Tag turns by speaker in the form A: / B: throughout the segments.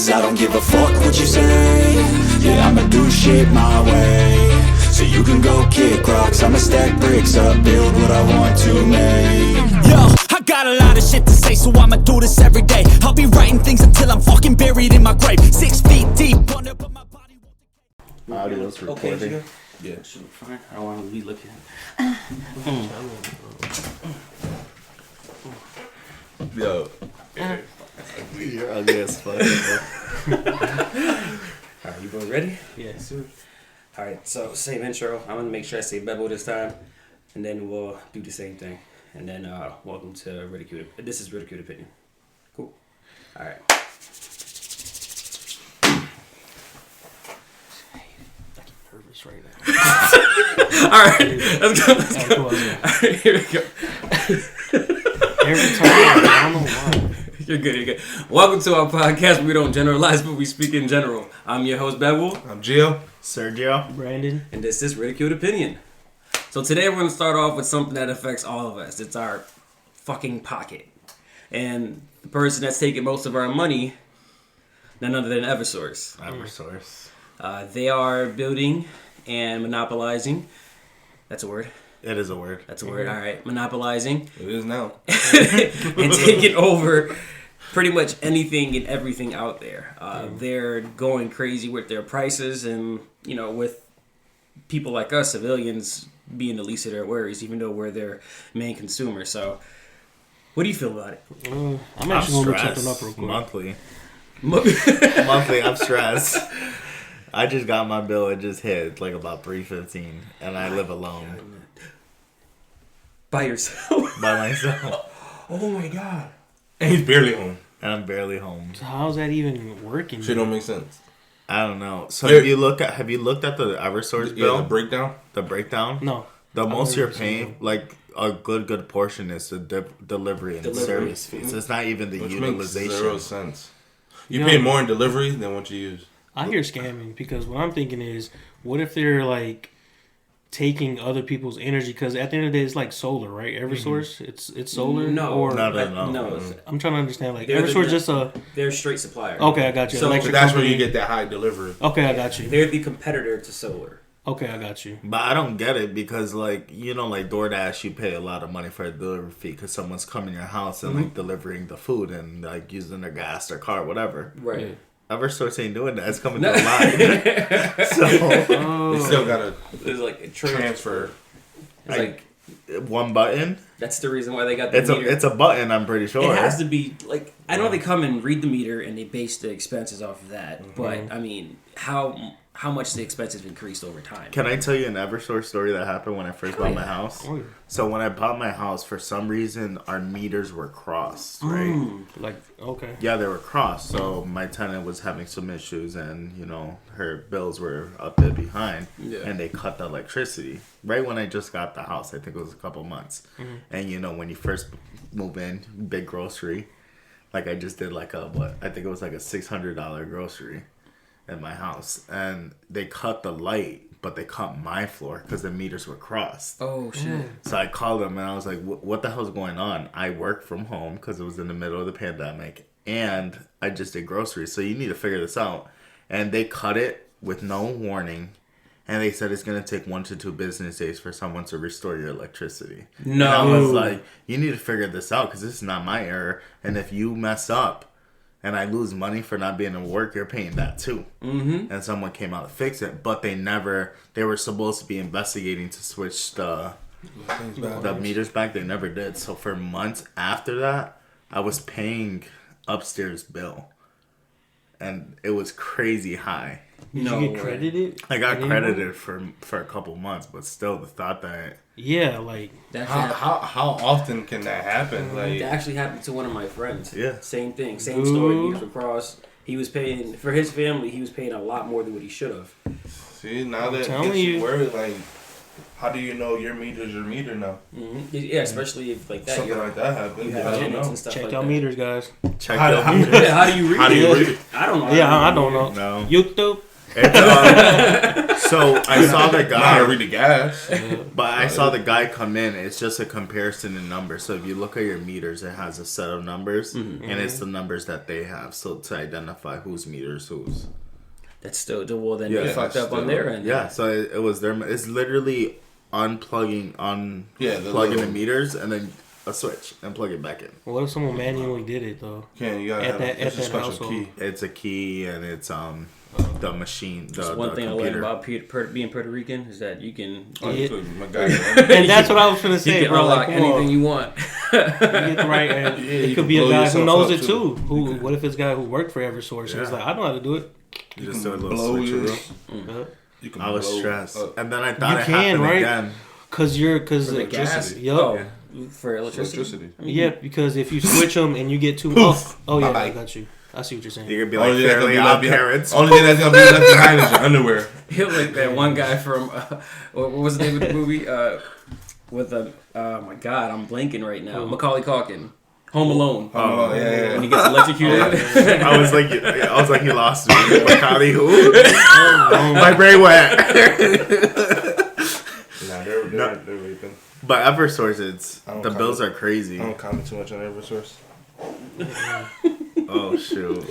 A: Cause I don't give a fuck what you say. Yeah, I'ma do shit my way. So you can go kick rocks, I'ma stack bricks up, build what I want to make.
B: Yo, I got a lot of shit to say, so I'ma do this every day. I'll be writing things until I'm fucking buried in my grave. 6 feet deep under, but my body won't decay.
C: Audio's recording.
D: Okay,
C: yeah.
D: should be fine. I don't want to be looking.
C: Yo.
E: You're ugly as fuck.
D: Alright, you both ready? Yeah, sir. Alright, so same intro. I'm gonna make sure I say Bevel this time, and then we'll do the same thing. And then welcome to Ridicule. This is Ridicule Opinion. Cool. Alright. Nervous right now. Alright, let's go. Alright, here we go.
F: Every time, I don't know why.
D: You're good. Welcome to our podcast. We don't generalize, but we speak in general. I'm your host, Bevel.
C: I'm Gio.
E: Sergio.
F: Brandon.
D: And this is Ridiculed Opinion. So today we're going to start off with something that affects all of us. It's our fucking pocket. And the person that's taking most of our money, none other than Eversource. They are building and monopolizing. That's a word.
E: It is a word.
D: That's a word. All right. Monopolizing.
C: It is now.
D: And taking over pretty much anything and everything out there. They're going crazy with their prices and, with people like us, civilians, being the least of their worries, even though we're their main consumer. So, what do you feel about it?
F: I'm actually going to look something up real quick.
E: Monthly, I'm stressed. I just got my bill. It just hit like about $3.15, and I live alone.
D: By yourself?
E: By myself.
D: Oh my god.
C: And he's barely home.
E: And I'm barely home.
F: So how's that even working?
C: Shit don't make sense.
E: I don't know. So have you looked at the Eversource bill?
C: The breakdown?
E: The breakdown?
F: No.
E: The most you're paying, like a good portion is the delivery and service fees. It's not even the utilization.
C: Makes 0 sense. You pay more in delivery than what you use.
F: I hear scamming because what I'm thinking is, what if they're like taking other people's energy? Because at the end of the day, it's like solar, right? Eversource, it's solar.
E: No. I'm
F: trying to understand. Like Eversource,
D: they're a straight supplier.
F: Okay, I got you.
D: So
C: that's where you get that high delivery.
F: Okay, I got you.
D: They're the competitor to solar.
F: Okay, I got you.
E: But I don't get it because, like DoorDash, you pay a lot of money for a delivery fee because someone's coming to your house and like delivering the food and like using their gas, their car, whatever.
D: Right.
E: Eversource ain't doing that. It's coming to a line. So
C: they still gotta.
D: There's like a
C: transfer.
D: It's like
E: one button.
D: That's the reason why they got the meter.
E: It's a button. I'm pretty sure
D: it has to be like I know they come and read the meter and they base the expenses off of that. Mm-hmm. But I mean, how much the expenses increased over time?
E: Can I tell you an Eversource story that happened when I first bought my house? Oh, yeah. So when I bought my house, for some reason our meters were crossed, right?
F: Like okay.
E: Yeah, they were crossed. So my tenant was having some issues, and her bills were a bit behind, and they cut the electricity right when I just got the house. I think it was a couple months, and when you first move in, big grocery, like I just did I think it was like a $600 grocery in my house, and they cut the light, but they cut my floor because the meters were crossed.
D: Oh shit.
E: So I called them and I was like, what the hell's going on? I work from home because it was in the middle of the pandemic, and I just did groceries, so you need to figure this out. And they cut it with no warning, and they said it's going to take 1 to 2 business days for someone to restore your electricity.
D: No.
E: And I was like, you need to figure this out because this is not my error, and if you mess up and I lose money for not being at work, you're paying that too. Mm-hmm. And someone came out to fix it, but they were supposed to be investigating to switch the meters back. They never did. So for months after that, I was paying upstairs bill, and it was crazy high.
F: Did you get credited?
E: I got credited for a couple months, but still the thought that...
F: Yeah, like...
C: How often can that happen? Like
D: that actually happened to one of my friends.
E: Yeah.
D: Same thing. Same story. Meters were crossed. He was paying... For his family, he was paying a lot more than what he should have.
C: See, now that gets you worried, like... How do you know your meter's your meter now?
D: Mm-hmm. Yeah, especially if like that.
C: Something like that happens.
D: You have tenants and stuff
F: Check
D: like
F: your
D: that.
F: meters, guys.
E: Check your meters.
D: Yeah, how do you read it?
E: How do you read it?
D: I don't know.
F: Yeah, I don't know.
E: No.
F: YouTube.
E: So I saw the
C: How
E: guy.
C: to read the gas.
E: But I saw the guy come in. It's just a comparison in numbers. So if you look at your meters, it has a set of numbers, and it's the numbers that they have. So to identify whose meters whose.
D: That's still well. Then
E: Yeah,
D: they fucked up on their end.
E: Yeah. So it was their. It's literally unplugging the meters and then a switch and plug it back in.
F: What if someone manually did it though?
C: You gotta have a special
F: household.
C: key.
E: It's a key and it's the machine.
D: That's one thing
E: computer.
D: I learned about being Puerto Rican is that you can.
C: My guy.
F: And that's what I was gonna say,
D: You can
F: bro.
D: unlock
F: Like, come
D: anything
F: on.
D: you want.
F: You get the right, and it
C: you
F: could
C: can
F: be a
C: blow
F: guy who
C: yourself
F: knows
C: up,
F: it too. What if it's a guy who worked for EverSource and he's like, I know how to do it.
E: You just do a little
C: blow
E: switcheroo.
C: You can
E: I was
C: blow
E: stressed,
C: up.
E: and then I thought
F: You
E: it
F: can,
E: happened
F: right?
E: again.
F: Cause
D: The gas.
C: Electricity.
F: Yup.
D: Oh, for electricity.
F: Yeah, because if you switch them and you get too yeah,
C: Bye-bye.
F: I got you. I see what you're saying.
E: You could be
C: Only
E: like
C: thing that's gonna
E: Fairly
C: be
E: Odd
C: left behind.
E: Parents.
C: Only thing that's gonna be left behind is your underwear.
D: He'll like that one guy from what was the name of the movie? With oh my god, I'm blanking right now. Macaulay Culkin, Home Alone.
C: Oh, yeah.
D: When he gets electrocuted.
E: I was like, he lost me. Macaulay who? My brain went.
C: Nah, they're raping.
E: But EverSource,
C: I don't
E: the bills are crazy.
C: I don't comment too much on EverSource.
E: Oh shoot!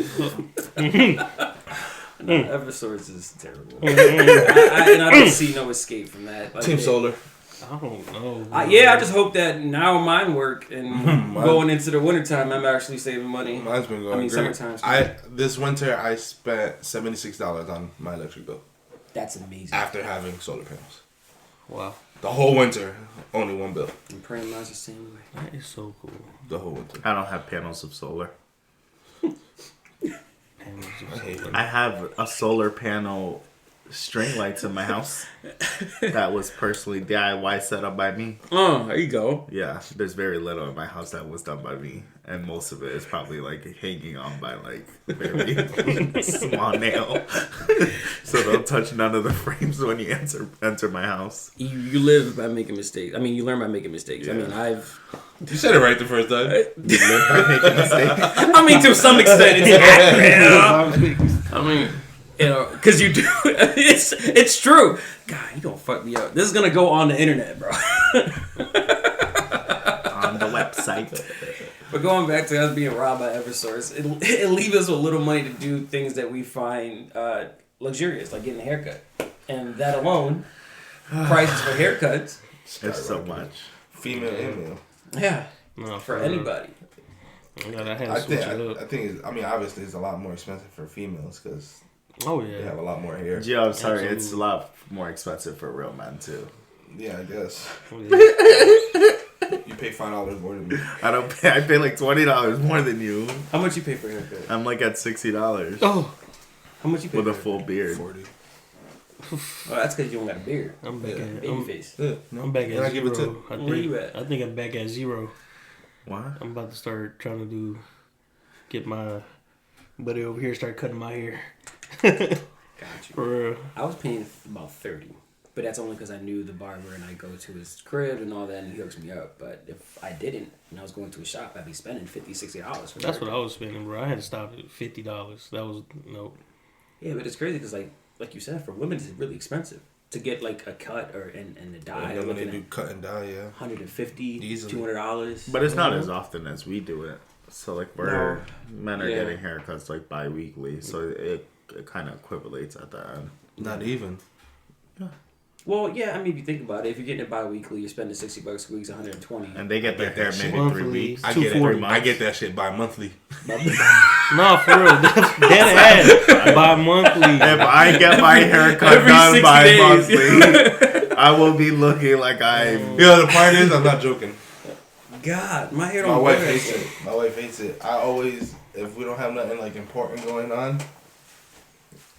D: EverSource is terrible. And I don't see no escape from that. Like,
C: Team Solar.
F: I don't know.
D: I just hope that now mine work and going into the wintertime, I'm actually saving money.
C: Mine's been going great.
D: Summertime.
C: This winter I spent $76 on my electric bill
D: That's amazing.
C: after having solar panels.
F: Wow,
C: The whole winter, only one bill.
D: I'm praying mine's the same way.
F: that is so cool.
C: The whole winter.
E: I don't have panels of solar.
F: Panels
C: I
F: of
C: hate
F: solar.
C: it.
E: I have a solar panel string lights in my house that was personally DIY set up by me.
D: Oh, there you go.
E: Yeah, there's very little in my house that was done by me, and most of it is probably like hanging on by like very small nail, so don't touch none of the frames when you enter my house.
D: You live by making mistakes. I mean, you learn by making mistakes.
E: Yeah.
D: I mean,
C: You said it right the first time.
E: You live by making mistakes.
D: I mean, to some extent, it's accurate. I mean, because you do. It's true. God, you gonna fuck me up. This is gonna go on the internet, bro.
E: On the website.
D: But going back to us being robbed by EverSource, it leaves us with little money to do things that we find luxurious, like getting a haircut. And that alone, prices for haircuts.
E: It's so much.
C: Female and male.
D: Yeah,
F: No,
D: for anybody.
F: God, I had to
C: I
F: switch
C: think,
F: it up.
C: I think it's, I mean, obviously it's a lot more expensive for females because
F: Oh
C: they have
F: yeah.
C: a lot more hair.
E: Yeah, I'm sorry.
F: Absolutely.
E: It's a lot more expensive for real men too.
C: Yeah, I guess.
F: Oh, yeah.
C: You pay $5 more than me.
E: I pay like $20 more than you.
D: How much you pay for a haircut?
E: I'm like at $60
F: Oh,
D: How much you pay
E: with
D: for
E: a full beard.
C: 40.
D: Oh, that's because you don't got a beard.
F: I'm back at
D: Baby face.
C: Yeah,
F: I'm back
C: And I
F: at
C: give it
F: zero. I
D: Where
F: think,
D: you at?
F: I think I'm back at 0.
E: What?
F: I'm about to start trying to get my buddy over here start cutting my hair.
D: Got you.
F: For real.
D: I was paying about 30, but that's only because I knew the barber and I go to his crib and all that, and he hooks me up. But if I didn't, and I was going to a shop, I'd be spending $50, $60 for
F: That's what I was spending, bro. I had to stop at $50. That was no.
D: Yeah, but it's crazy because, like you said, for women, it's really expensive to get like a cut or and the dye.
C: And then when they
D: looking
C: do
D: at
C: cut and dye, yeah.
D: $150,
C: Easily.
D: $200.
E: But it's not as often as we do it. So like men are
D: Yeah.
E: getting haircuts like bi-weekly, so it kind of equivalates at the end.
C: Not even.
D: Well, yeah, I mean, if you think about it, if you're getting it bi-weekly, you're spending $60 a week, it's $120.
E: And they get their hair maybe
F: Monthly.
E: 3 weeks.
C: I get
F: 240.
C: it. I get that shit bi-monthly.
F: No, for real. Dead ass. Bi-monthly.
E: If I get my haircut
D: Every
E: done
D: 60
E: by
D: days.
E: monthly, I will be looking like I'm.
C: You know, the part is, I'm not joking.
D: God, my hair
C: My
D: don't
C: wife
D: grow.
C: hates it. My wife hates it. I always, if we don't have nothing like important going on,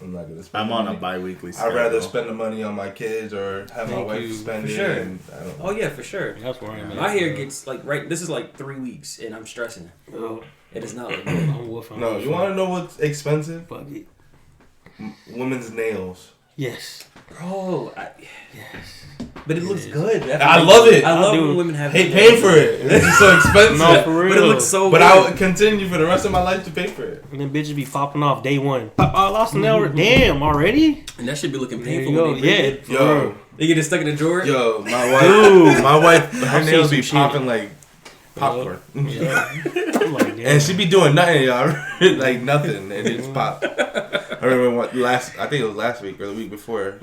C: I'm not gonna spend.
E: I'm
C: the
E: on a
C: money.
E: bi-weekly schedule.
C: I'd rather spend the money on my kids or have my
F: Thank
C: wife
F: you.
C: spend
D: For
C: it.
D: sure.
C: And I don't.
D: Oh, yeah, for sure.
F: That's where I'm at.
D: My hair gets like this is like 3 weeks and I'm stressing.
F: Oh,
D: It is not like
F: I'm woofing.
C: No, you want to know what's expensive?
F: Fuck it.
C: Women's nails.
F: Yes.
D: bro.
F: Yes.
D: But it looks good.
C: I love it.
D: I love
F: do.
D: when women have.
C: Hate paying for it. It's so expensive.
F: No, for real.
D: But it looks so.
C: But
D: good.
C: I would continue for the rest of my life to pay for it.
F: And then bitches be fopping off day one. I lost an hour. Damn, already?
D: And that should be looking
F: There
D: painful.
F: you go.
D: When they
F: Yeah.
D: break it.
C: Yo,
D: They get it stuck in a drawer.
C: yo, my wife, her
F: I've
C: nails
F: seen
C: be
F: some
C: popping like popcorn.
F: Yeah. I'm like, damn.
C: And she be doing nothing, y'all. Like nothing, and it just pop. I remember I think it was last week or the week before.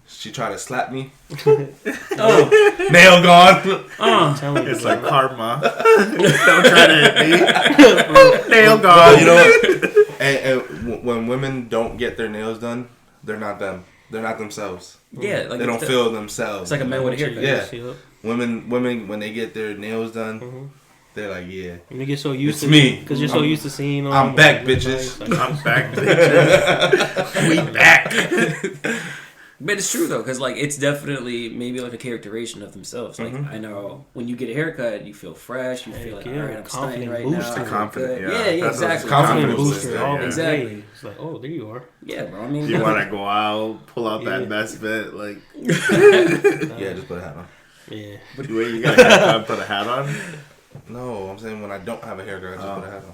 C: She tried to slap me.
D: Oh,
C: Nail gone.
F: I'm telling you,
E: It's
F: bro.
E: like karma. Don't try to hit me. Nail gone.
C: You know what? And when women don't get their nails done, they're not them. They're not themselves.
D: yeah. Like
C: They don't feel themselves.
D: It's like a man with a haircut.
C: Yeah. Women when they get their nails done, they're like, yeah.
F: And you get so used
C: It's
F: to
C: me.
F: because you're so used to seeing them.
C: I'm back,
F: like,
C: bitches.
F: like,
E: I'm back, bitches. We back.
D: But it's true though, because like it's definitely maybe like a characterization of themselves. Like I know when you get a haircut, you feel fresh. You feel like,
F: yeah,
D: all right, I'm
F: confident
D: stunning right
F: booster.
D: now. I feel
E: Confident,
D: good.
E: yeah.
D: Yeah,
E: That's what
D: exactly.
C: confident
F: booster
C: booster,
F: all
E: yeah.
F: the
D: Exactly.
F: day. It's like, oh, there you are.
D: Yeah, bro. I mean,
E: You want to go out, pull out that best bit, like,
C: Yeah, just put a hat on.
F: Yeah.
E: wait, you got a haircut and put a hat on?
C: No, I'm saying when I don't have a haircut, I just put a hat on.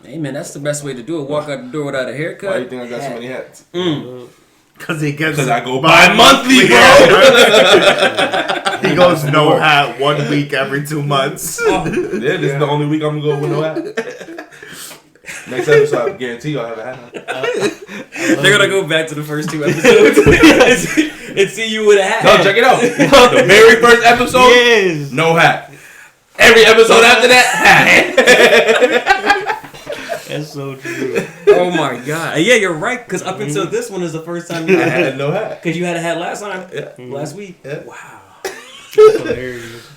D: hey man, that's the best way to do it. Walk out the door without a haircut.
C: Why do you think I got so many hats?
E: Because he gets.
C: Because I go bi-monthly, bro.
E: He goes no hat 1 week every 2 months.
C: Yeah, this is the only week I'm gonna go with no hat. Next episode, I guarantee you I'll have a hat on.
D: They're gonna go back to the first 2 episodes and see you with a hat.
C: No, check it out. The very first episode,
F: Yes.
C: no hat. Every episode after that, hat.
F: That's so true.
D: Oh my god. Yeah, you're right. Because up until this one is the first time you
C: I
D: had
C: had no hat.
D: because you had a hat last time,
C: Yeah.
D: last week.
C: Yeah.
D: Wow,
F: That's hilarious.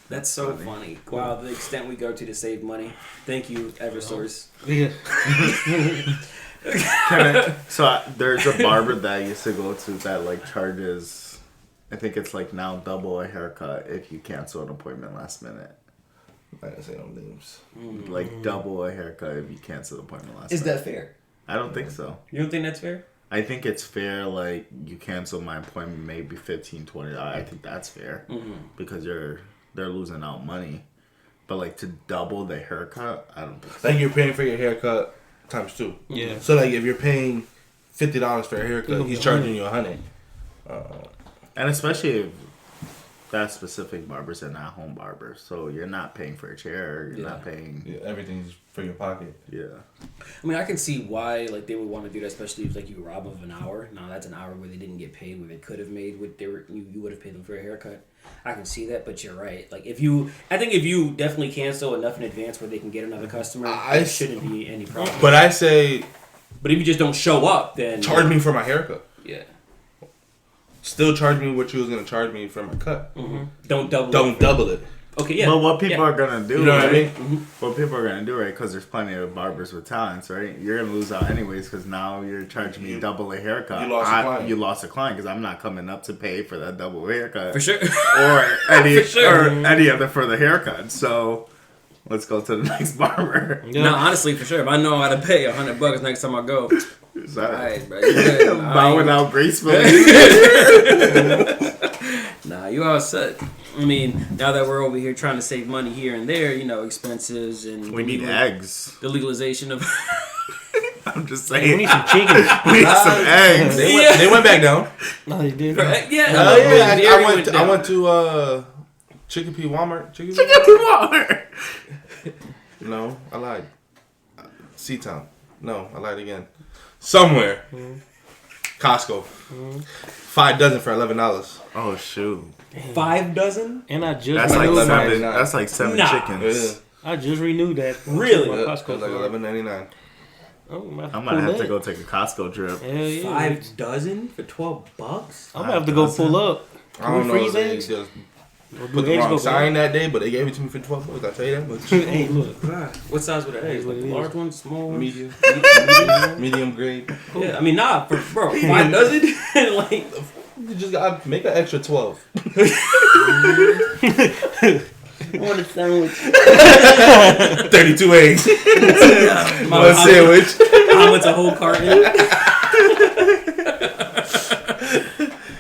D: that's so funny. Wow, the extent we go to save money. Thank you, Eversource.
F: Yeah.
E: There's a barber that I used to go to that like charges, I think it's like now double a haircut if you cancel an appointment last minute.
C: I didn't say no names.
E: Like double a haircut if you cancel an appointment last
D: Is
E: minute.
D: that fair?
E: I don't think so.
D: You don't think that's fair?
E: I think it's fair, like, you cancel my appointment maybe $15, $20. I think that's fair. Because they're losing out money. But, like, to double the haircut, I don't think so.
C: Like you're paying for your haircut times 2.
F: Yeah.
C: So like if you're paying $50 for a haircut,
F: It'll
C: he's
F: be
C: charging you $100.
E: And especially if that specific barber's an at-home barber. So you're not paying for a chair. You're not paying...
C: Yeah, everything's for your pocket.
E: Yeah.
D: I mean, I can see why like they would want to do that, especially if like you rob of an hour. Now that's an hour where they didn't get paid, where they could have made what they were. You would have paid them for a haircut. I can see that, but you're right. Like I think if you definitely cancel enough in advance where they can get another customer, it shouldn't be any problem.
C: But I say
D: But if you just don't show up, then
C: charge me for my haircut.
D: Yeah.
C: Still charge me what you was gonna charge me for my cut.
D: Don't double.
C: Don't double it.
D: Okay, yeah.
E: But what people
D: Yeah.
E: are going to do,
C: You know what I
E: right?
C: mean?
E: What people are going to do, right? Because there's plenty of barbers with talents, right? You're going to lose out anyways because now you're charging me double a haircut.
C: You lost a client.
E: You lost a client because I'm not coming up to pay for that double haircut.
D: For sure.
E: Or any,
D: For sure.
E: or any other for the haircut. So let's go to the next barber.
F: Yeah.
D: No, honestly, for sure. If I know how to pay $100 next time I go,
E: Is that
D: alright, bro. You good.
E: bowing out gracefully?
D: Nah, you all set. I mean, now that we're over here trying to save money here and there, you know, expenses and
E: We need eggs.
D: the legalization of
E: I'm just
F: Hey, we
E: saying.
F: need some chicken.
E: We need some eggs.
C: They went back down.
F: No, they did.
D: yeah.
C: Oh yeah,
D: Dairy
C: I went
D: down.
C: to Chicopee Walmart. Chicopee?
E: Water.
C: No, I lied. Seatown. No, I lied again. Somewhere. Costco. 5 dozen for $11.
E: Oh shoot.
D: 5 dozen?
F: And I just
E: That's like
F: renewed
C: $11.99.
E: That's like 7
D: Nah.
E: chickens.
F: I just renewed that.
D: Really?
F: My
C: It
F: Costco
C: was like
F: card.
C: $11.99.
F: Oh,
E: I'm gonna have to go take a Costco trip.
F: Hell yeah.
D: 5 dozen for $12?
F: I'm gonna have to go pull up.
C: I don't know if
F: freeze
C: they
F: eggs?
C: just
F: Or do
C: put the
F: eggs
C: wrong
F: go
C: sign that day, but they gave it to me for $12. I tell you that much.
F: Hey, look.
D: What size were the eggs?
F: what
D: Like
F: it is.
D: large ones, small ones?
C: Medium. Medium grade.
D: Yeah, I mean, nah, bro, 5 dozen? Like,
C: You just gotta make an extra 12.
D: I want a sandwich.
C: 32 eggs. One sandwich.
D: How much a whole carton?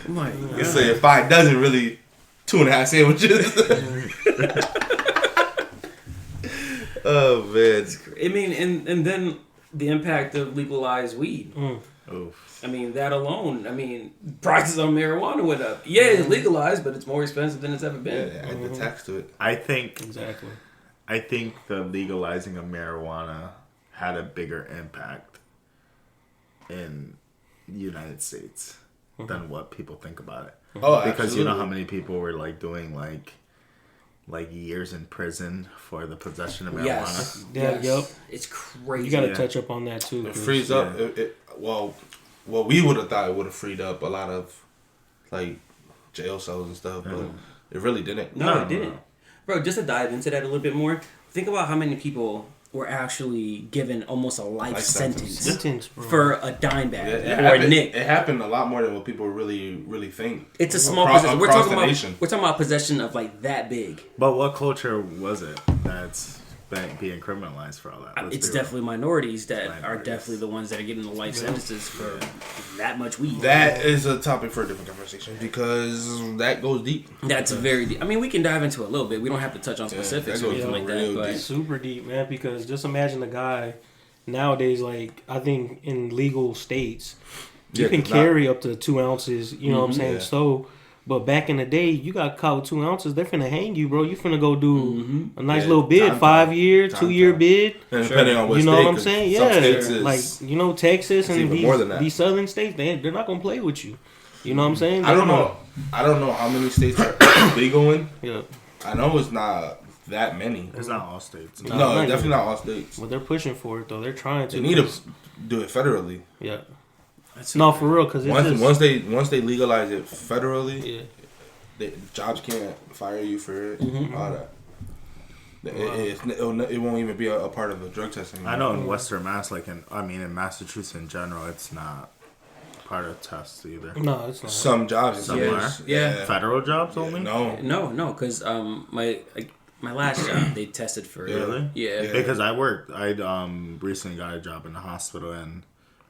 D: My God.
C: say 5 dozen, really 2.5 sandwiches. Oh man.
D: I mean, and then the impact of legalized weed.
E: Oof.
D: I mean, that alone. I mean, prices on marijuana went up. Yeah, it's legalized, but it's more expensive than it's ever been.
C: Yeah, add the tax to it.
E: I think
F: Exactly.
E: the legalizing of marijuana had a bigger impact in the United States than what people think about it.
C: Oh,
E: Because you know how
C: absolutely.
E: many people were like doing like years in prison for the possession of marijuana.
D: Yes.
F: Yeah, yup.
D: It's crazy.
F: You got to
E: Yeah.
F: touch up on that too.
C: It
F: 'cause-
C: frees up. Well, we would have thought it would have freed up a lot of like jail cells and stuff, but it really didn't.
D: No, it didn't. Bro, just to dive into that a little bit more, think about how many people were actually given almost a life sentence
F: Sentence, bro.
D: for a dime bag
C: It
D: or a
C: happened,
D: nick.
C: It happened a lot more than what people really think.
D: It's a small
C: Across-
D: possession. We're
C: across
D: talking
C: the
D: about
C: nation.
D: possession of like that big.
E: But what culture was it that's being criminalized for all that? Let's
D: It's
E: be real.
D: definitely minorities that are
E: Minorities.
D: definitely the ones that are getting the life sentences for that much weed.
C: That is a topic for a different conversation because that goes deep.
D: That's very deep. I mean, we can dive into it a little bit. We don't have to touch on specifics
C: that
D: or
C: goes
D: anything like
C: real
D: that. But
C: deep.
F: Super deep, man. Because just imagine a guy nowadays. Like I think in legal states, you
C: Yeah,
F: can
C: 'cause
F: carry up to 2 ounces. You know what I'm saying?
C: Yeah.
F: So, but back in the day, you got caught with 2 ounces. They're finna hang you, bro. You finna go do a nice
C: Yeah,
F: little bid,
C: time,
F: 5-year,
C: time,
F: 2-year
C: time.
F: bid.
C: And depending on what
F: You know
C: state,
F: what I'm
C: 'cause
F: saying?
C: some
F: Yeah,
C: states is,
F: like Texas and
C: even more than that.
F: these southern states, they're not gonna play with you. You know what I'm saying?
C: I don't know. I don't know how many states are legal in.
F: Yeah,
C: I know it's not that many.
E: It's not all states.
C: No,
F: not
C: definitely
F: even.
C: not all states.
F: but they're pushing for it though. They're trying to.
C: They need to do it federally.
F: Yeah. No, for real, because it's just,
C: Once they legalize it federally,
F: yeah.
C: jobs can't fire you for it. All that. It won't even be a part of the drug testing.
E: I know in Western Mass, in Massachusetts in general, it's not part of tests either.
F: No, it's not.
C: Some jobs,
E: Some
C: it
E: are.
C: is.
D: Yeah.
E: Federal jobs only?
D: no, because my last job they tested for
E: Really?
D: Yeah.
E: Because I recently got a job in the hospital and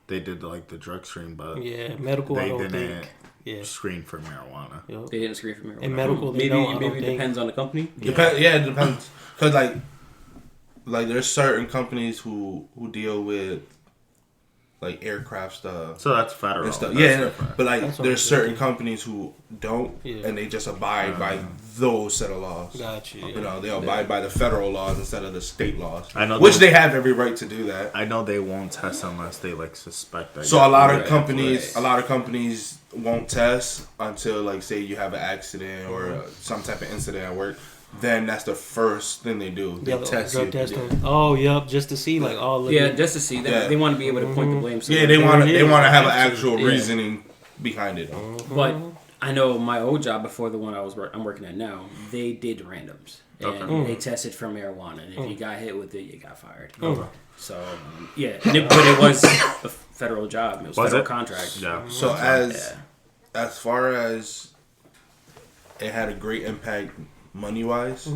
E: they did the drug screen, but
F: Yeah, medical. I
E: they
F: don't
E: didn't
F: think. Yeah.
E: screen for marijuana.
F: Yep.
D: They didn't screen for marijuana.
F: In medical, they don't, I don't
D: maybe it
F: think.
D: depends on the company.
C: It depends. Cause like there's certain companies who deal with like aircraft stuff.
E: So that's federal.
C: And stuff.
E: That's
C: Yeah,
E: different.
C: but like
F: That's what
C: there's
F: I'm
C: certain
F: thinking.
C: companies who don't,
F: Yeah.
C: and they just abide by those set of laws.
F: Got you.
C: You know, they abide by the federal laws instead of the state laws.
E: I know
C: which
E: they-
C: they have every right to do that.
E: I know they won't test unless they suspect that.
C: So a lot of
D: Right,
C: companies won't test until like say you have an accident or some type of incident at work. Then that's the first thing they do. They
F: Yeah,
C: test
F: drug
C: you.
F: testing. Oh, yep, just to see like all of
D: Yeah,
F: it.
D: just to see that
C: Yeah.
D: they want to be able to point the blame.
C: Yeah, they want to. They want to have an actual
D: Yeah.
C: reasoning behind it.
D: But I know my old job before the one I'm working at now, they did randoms and they tested for marijuana, and if you got hit with it, you got fired. So yeah, but it was a federal job. It was federal contract.
E: Yeah.
C: So as far as it had a great impact money wise,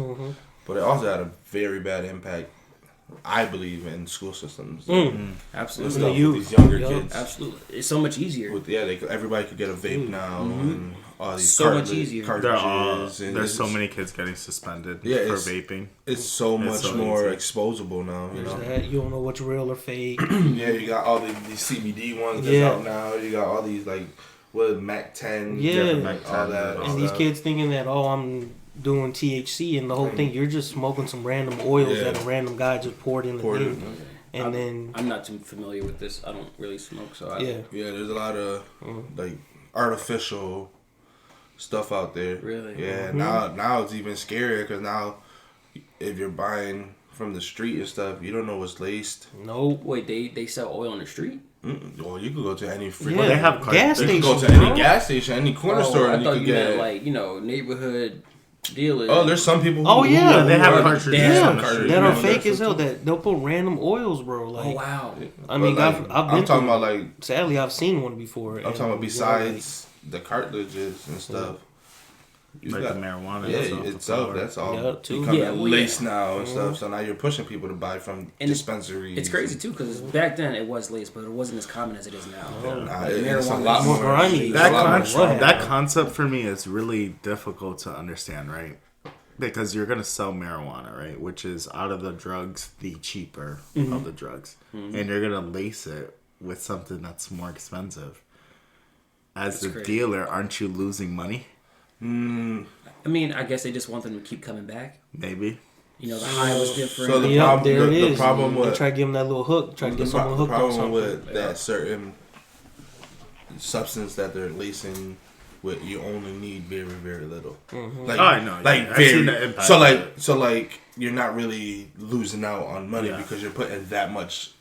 C: but it also had a very bad impact, I believe, in school systems.
D: Absolutely,
C: Stuff
F: youth.
C: with these younger
F: Yup.
C: kids.
D: absolutely. It's so much easier.
C: Everybody could get a vape now, and all these
D: So much easier.
C: cartridges. And
E: There's so
C: it's-
E: many kids getting suspended
C: Yeah,
E: for
C: it's-
E: vaping.
C: It's so much
E: so
C: more
E: easy.
C: exposable now. You know.
F: That you don't know what's real or fake.
C: Yeah, you got all these CBD ones that's
F: Yeah.
C: out now. You got all these Mac 10,
F: Yeah.
C: Mac 10, all that.
F: And these kids thinking that I'm doing THC and the whole thing. You're just smoking some random oils
C: Yeah.
F: that a random guy just poured in the
C: Poured
F: thing.
C: in.
F: And then
D: I'm not too familiar with this. I don't really smoke, so
F: yeah,
C: Yeah, there's a lot of artificial stuff out there.
D: Really?
C: Yeah. Now it's even scarier because now if you're buying from the street and stuff, you don't know what's laced.
F: no.
D: Wait, they sell oil on the street?
C: Well, you could go to any free.
F: Yeah,
E: they have
F: gas
C: You could
F: stations.
C: go to any
F: bro.
C: gas station, any corner store,
D: I
C: and you
D: thought
C: could
D: you
C: get.
D: meant neighborhood dealers.
C: Oh, there's some people.
F: Oh, yeah.
E: Yeah, they have
D: Or-
E: cartridges.
D: Damn.
E: on the street.
F: That are
C: Yeah,
F: fake
C: that's
F: as hell.
C: what-
F: That they'll put random oils, bro. Like,
D: Oh wow.
F: I mean,
C: But,
F: I've been.
C: I'm talking
F: through-
C: about
F: Sadly, I've seen one before.
C: I'm talking about besides the cartridges and stuff. You
E: like
C: got,
E: the marijuana.
C: yeah, itself. That's all
F: Yeah, too.
C: becoming
D: Yeah, well,
C: laced
D: yeah.
C: now and stuff. So now you're pushing people to buy from
D: And
C: dispensaries.
D: It's crazy too because back then it was laced, but it wasn't as common as it is now.
C: Nah,
D: Like,
C: it's a
D: marijuana
C: lot
D: is-
C: more
F: grimy.
C: it's
E: That,
C: a lot more
F: What
C: strong.
F: happened?
E: that concept for me is really difficult to understand, right? Because you're gonna sell marijuana, right? Which is out of the drugs the cheaper of the drugs, and you're gonna lace it with something that's more expensive. As the
D: crazy.
E: dealer, aren't you losing money?
D: I mean, I guess they just want them to keep coming back.
E: Maybe.
D: You know, the high was different.
C: So the
F: Yep,
C: problem,
F: there it
C: the
F: is.
C: problem
F: You
C: with
F: try to give them that little hook. Try to get someone hooked on
C: problem
F: something.
C: with that certain substance that they're lacing with, you only need very, very little. Like,
E: Oh, I know, yeah.
C: Like
E: I've seen the
C: very.
E: impact
C: So
E: of
C: like,
E: it.
C: so like, you're not really losing out on money
E: Yeah.
C: because you're putting that much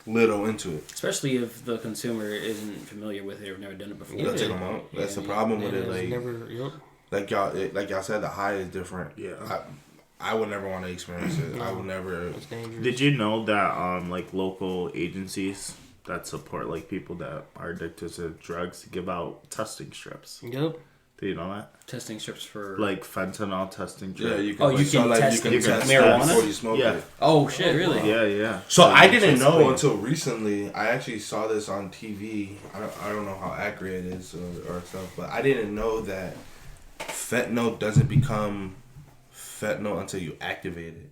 C: little into it.
D: Especially if the consumer isn't familiar with it or never done it before.
C: You gotta take them out. That's the problem with it. Like, like y'all said, the high is different.
E: Yeah.
C: I would never want to experience it. I would never.
F: It's dangerous.
E: Did you know that like local agencies that support like people that are addicted to drugs give out testing strips?
F: Yep.
E: Do you know that?
D: Testing strips for
E: Like fentanyl testing
C: Yeah,
E: strips.
C: you can.
D: Oh, you
C: so
D: can
C: like,
D: test
C: you can test
D: marijuana?
C: before you smoke
E: Yeah.
C: it.
D: Oh shit, really?
E: Yeah.
C: So I didn't
E: basically-
C: know until recently. I actually saw this on TV. I don't know how accurate it is or stuff, but I didn't know that fentanyl doesn't become fentanyl until you activate it.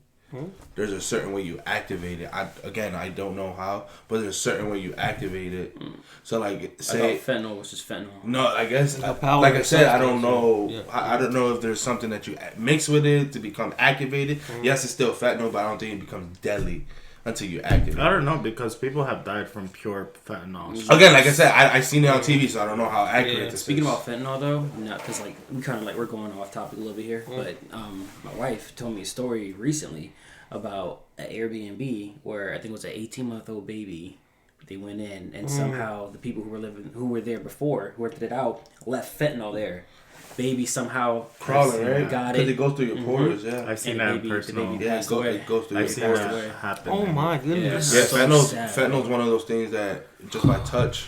C: There's a certain way you activate it. I don't know how, but there's a certain way you activate it. So like,
D: I
C: say
D: thought fentanyl was just fentanyl.
C: no, I guess
F: a powder
C: like I said, I don't
F: substance,
C: know.
F: yeah.
C: I don't know if there's something that you mix with it to become activated. Yes, it's still fentanyl, but I don't think it becomes deadly until you activate.
E: I don't know because people have died from pure fentanyl.
C: Again, like I said, I seen it on TV, so I don't know how accurate
F: Yeah.
C: this
D: Speaking
C: is.
D: about fentanyl though, not because like we kind of like we're going off topic a little bit here, but my wife told me a story recently about an Airbnb where I think it was an 18-month-old baby. They went in and somehow the people who were there before, who rented it out, left fentanyl there. Baby somehow
C: crawling, right?
D: got
C: Because
D: it.
C: it goes through your pores, yeah.
E: I've seen
D: And
E: that
D: the
E: in
D: baby-
E: personal.
D: the baby
C: Yeah,
D: passed away.
C: it goes through
E: I've
C: your
E: seen
C: pores.
E: that happen.
F: Oh my goodness.
C: Yeah,
D: So sad.
C: fentanyl's one of those things that just by touch,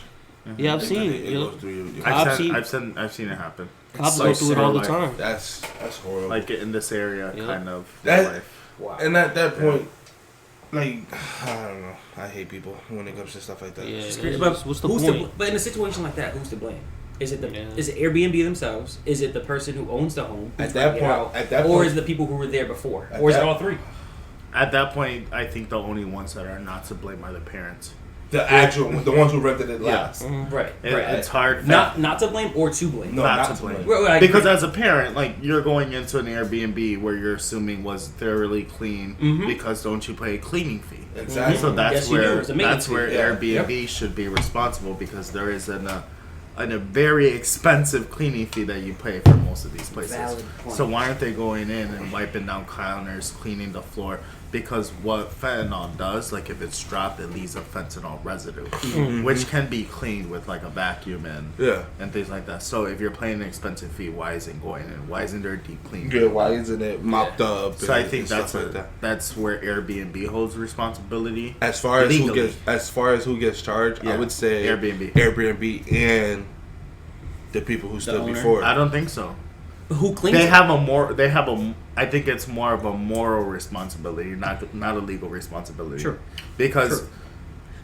F: Yeah, I've seen
C: it
F: it.
C: goes
F: Yep.
C: through your
E: I've seen it happen.
F: Cops
E: Like,
F: go through it all the
E: like-
F: time.
C: That's horrible.
E: Like in this area,
F: Yeah.
E: kind of.
C: That-
E: life.
D: Wow.
C: And at that point, like, I don't know. I hate people when it comes to stuff like that.
F: Yeah.
D: It's
F: That's
D: crazy.
F: just- what's the
D: who's
F: point?
D: but in a situation like that, who's to blame? Is it
F: Yeah.
D: is it Airbnb themselves? Is it the person who owns the home? who's
C: At that
D: renting it
C: point-
D: out?
C: at that
D: or
C: point-
D: is it the people who were there before?
C: At
D: Or is it
C: that-
D: all three?
E: At that point, I think the only ones that are not to blame are the parents.
C: The ones who rented it last.
D: Right.
E: It-
D: right.
E: It's hard.
D: Not to blame or to blame.
C: No,
E: not
C: not
E: to blame.
D: Well, I
E: Because
D: agree.
E: as a parent, like you're going into an Airbnb where you're assuming was thoroughly clean because don't you pay a cleaning fee?
C: Exactly.
E: So that's
D: Yes, you do.
E: where
D: It's a maintenance
E: that's where
C: fee. Yeah.
E: Airbnb should be responsible because there is a very expensive cleaning fee that you pay for most of these places.
D: Valid point.
E: So why aren't they going in and wiping down counters, cleaning the floor? Because what fentanyl does, like if it's dropped, it leaves a fentanyl residue, which can be cleaned with like a vacuum
C: Yeah.
E: and things like that. So if you're paying an expensive fee, why isn't it going in? Why isn't there a deep clean?
C: Yeah, why isn't it mopped up?
E: So I
C: and
E: think
C: stuff like that.
E: that's where Airbnb holds responsibility.
C: As far as
E: Legally.
C: who gets charged, I
E: Yeah.
C: would say
E: Airbnb.
C: and the people who stood
D: owner?
C: before.
E: I don't think so.
D: Who cleans
E: They
D: it?
E: have I think it's more of a moral responsibility, not a legal responsibility.
D: True.
E: Because
D: True.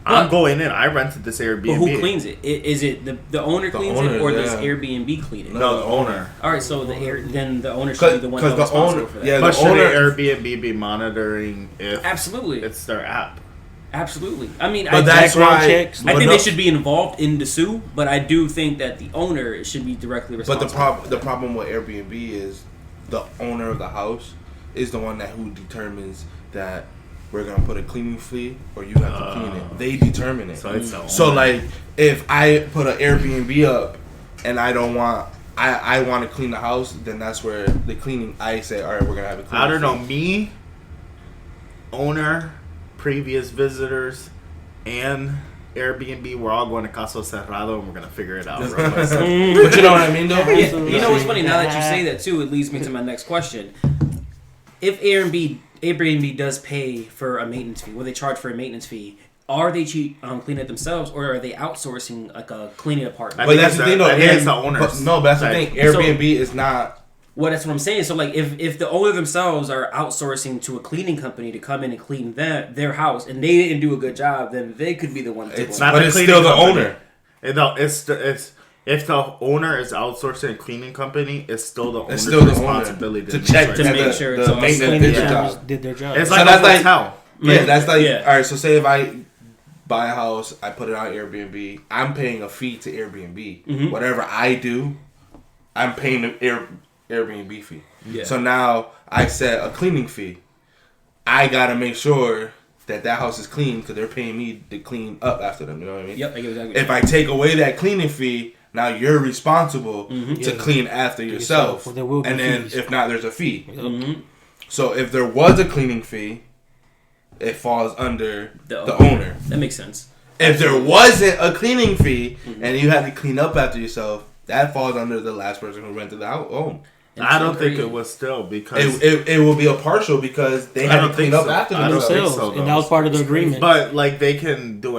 E: I'm
D: But-
E: going in. I rented this Airbnb.
D: But who cleans it? Is it the owner cleans
C: owner,
D: it, or does
C: yeah.
D: Airbnb clean it?
E: No, the owner.
D: All right, so then the owner should be the one
C: Because
D: held
C: the owner-
D: responsible for that.
C: yeah,
E: But
C: the
E: should
C: owner-
E: Airbnb be monitoring if
D: Absolutely,
E: it's their app?
D: absolutely. I mean,
C: But that's
F: background
C: why.
F: checks.
D: I
C: but
D: think
C: no-
D: they should be involved in the sue, but I do think that the owner should be directly
C: But
D: responsible.
C: the problem with Airbnb is the owner of the house is the one who determines that we're gonna put a cleaning fee or you have to clean it. They determine it.
E: So it's the
C: So
E: owner.
C: like if I put an Airbnb up and I don't want I want to clean the house, then that's where the cleaning I say, all right, we're gonna have a cleaning
E: I don't know.
C: fee.
E: Me, owner, previous visitors, and Airbnb, we're all going to Caso Cerrado and we're going to figure it out. real quick.
C: But you know what I mean though?
D: Yeah, you know what's funny? Now that you say that too, it leads me to my next question. If Airbnb does pay for a maintenance fee, will they charge for a maintenance fee? Are they cleaning it themselves, or are they outsourcing like a cleaning department?
E: I
C: But
E: think
C: that's
E: it's
C: the
E: the-
C: thing though.
E: I think it's the owners.
C: But, no, but that's the
E: Like,
C: thing. Airbnb is not
D: Well, that's what I'm saying. So, like, if the owner themselves are outsourcing to a cleaning company to come in and clean their house, and they didn't do a good job, then they could be the one.
C: It's
E: not
C: but
E: the
C: it's
E: cleaning
C: still the
E: company.
C: owner.
E: No, it's if the owner is outsourcing a cleaning company, it's still the owner's
C: It's still the
E: responsibility
C: owner to check
E: to
C: to
D: make
C: make
D: sure
C: sure
D: it's
C: the
D: all
C: maintenance
F: Cleaning
C: did the
F: service
C: job.
F: did their job.
E: It's
C: So
E: like
C: that's
E: a
C: like-
E: hotel.
C: Yeah, that's like
D: Yeah.
C: all right. So say if I buy a house, I put it on Airbnb. I'm paying a fee to Airbnb. Whatever I do, I'm paying the Airbnb fee.
D: Yeah.
C: So now I set a cleaning fee. I gotta make sure that house is clean because they're paying me to clean up after them. You know what I mean?
D: Yep, I get exactly.
C: If I take away that cleaning fee, now you're responsible to
F: Yeah.
C: clean after yourself.
F: Well, there will be
C: and then
F: fees.
C: if not, there's a fee.
D: Mm-hmm.
C: So if there was a cleaning fee, it falls under
D: The
C: the
D: owner.
C: owner.
D: That makes sense.
C: If there wasn't a cleaning fee and you had to clean up after yourself, that falls under the last person who rented the home.
E: I don't think
D: Agree.
E: it was still because
C: It will be a partial because they
E: I
C: had
E: don't
C: to clean
E: think
C: up
E: so.
C: after
E: I don't
C: themselves.
E: think
F: themselves,
E: so,
F: and that was part of the agreement.
E: but like they can do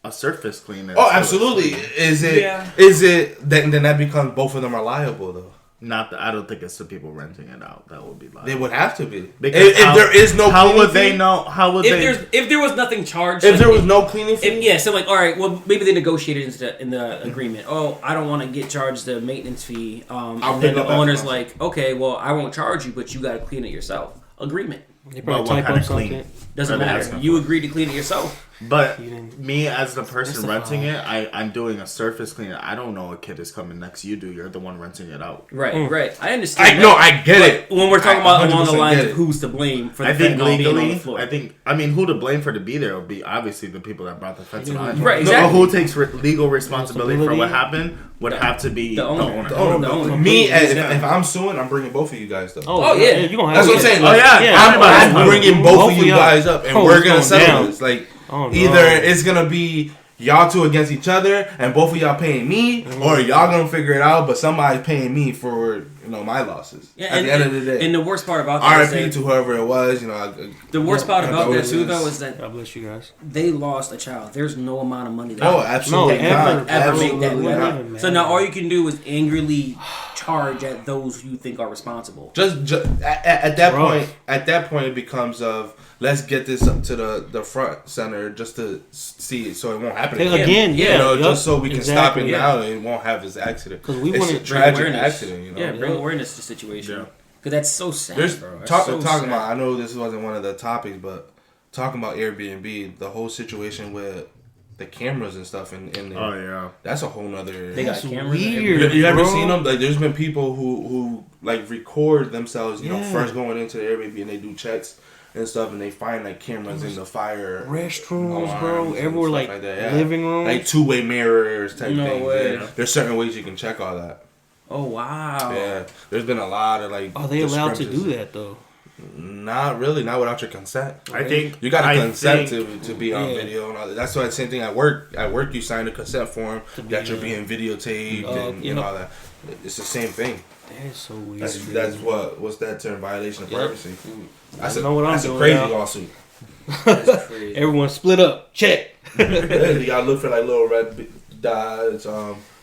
E: a surface clean.
C: Oh, absolutely. Is it?
D: Yeah.
C: Is it? Then that becomes both of them are liable though.
E: Not I don't think it's the people renting it out that would be liable.
C: They would have to be.
E: Because
C: If there is no
E: how
C: cleaning
E: would they
C: fee,
E: know? How would
D: If there was nothing charged,
C: If
D: like,
C: there was no cleaning fee,
D: yeah, so like, all right, well, maybe they negotiated in the agreement. Oh, I don't want to get charged the maintenance fee. And then
C: pick
D: the
C: up after
D: owner's
C: myself.
D: like, okay, well, I won't charge you, but you got to clean it yourself. Agreement.
F: They
E: Well,
F: probably
E: what
F: type
E: kind
F: up
E: of clean?
F: something.
D: Doesn't
E: Are they
D: matter.
E: asking
D: You
E: for?
D: agreed to clean it yourself.
E: But
F: You didn't-
E: me as the person
F: That's the
E: renting
F: file.
E: it, I'm doing a surface clean. I don't know a kid is coming next. You do. You're the one renting it out.
D: Right, right. I understand.
C: I get it.
D: When we're talking
C: I
D: about along the
C: 100%
D: lines
C: get
D: of
C: it.
D: who's to blame for the
E: I think
D: fentanyl being on the
E: legally,
D: floor.
E: I mean, who to blame for to be there would be obviously the people that brought the fentanyl. in.
D: Right,
E: No,
D: exactly.
E: who takes legal responsibility for what
F: Responsibility.
E: happened would have to be
D: The owner.
C: The owner.
D: The owner.
C: Me,
F: Completely.
C: if I'm suing, I'm bringing both of you guys though.
D: Oh, yeah.
F: you gonna
C: That's
F: have
C: what I'm saying.
E: Oh,
C: Like,
E: yeah.
C: I'm bringing both of
F: Hopefully
C: you
F: y'all-
C: guys up, and
F: Oh,
C: we're
F: it's
C: gonna
F: going
C: settle
F: down.
C: this. Like,
F: Oh, no.
C: either it's gonna be y'all two against each other, and both of y'all paying me, or y'all gonna figure it out, but somebody's paying me for my losses.
D: Yeah,
C: At the end of the day,
D: and the worst part about that is
C: RIP
D: that
C: to whoever it was.
D: the worst part
C: Yeah,
D: about that
C: condolences.
D: too, though, is that
F: God bless you guys.
D: they lost a child. There's no amount of money that
C: Oh,
D: can
C: absolutely
F: No,
C: not.
F: ever
D: ever
C: Absolutely
D: make that
C: not.
D: back.
F: even
D: So now all you can do is angrily charge at those you think are responsible.
C: Just at that
F: Rough.
C: point, it becomes of let's get this up to the front center just to see it so it won't happen again.
F: Again, yeah,
C: You know,
F: yup,
C: just so we can stop it
F: exactly.
C: now and it won't have this accident.
F: 'Cause we
C: it's
F: wanna
C: a
F: bring
C: tragic
D: awareness.
C: accident. You know,
D: Yeah, bring awareness to the situation.
E: Yeah.
D: Because that's so sad,
C: There's
D: bro. That's
C: talking
D: so sad.
C: about. I know this wasn't one of the topics, but talking about Airbnb, the whole situation with the cameras and stuff in there.
E: Oh yeah.
C: That's a whole nother.
D: They got
F: That's
D: cameras.
F: weird.
C: You ever
F: bro.
C: seen them? Like, there's been people who like record themselves, you know,
F: Yeah.
C: first going into the Airbnb and they do checks and stuff, and they find like cameras in the fire
F: Restrooms,
C: alarms
F: bro,
C: and
F: everywhere,
C: stuff
F: like,
C: that, yeah.
F: living rooms.
C: like two-way mirrors type
D: No
C: things.
D: way.
C: Yeah. There's certain ways you can check all that.
D: Oh wow.
C: Yeah, there's been a lot of like.
F: Are they allowed to do
C: discrepancies.
F: that though?
C: Not really, not without your consent.
E: I think
C: You got to
E: I
C: consent
E: think-
C: to be on
F: Yeah.
C: video and all that. That's why the same thing at work. At work, you sign a consent form that you're being videotaped and
F: you know.
C: all that. It's the same thing.
F: That is so weird.
C: That's what's that term? Violation of
F: Yep.
C: privacy. That's
F: I know what I'm
C: that's a
F: doing
C: crazy
F: now.
C: lawsuit.
D: That's crazy.
F: Everyone split up. Check.
C: Yeah, you gotta look for like little red dots,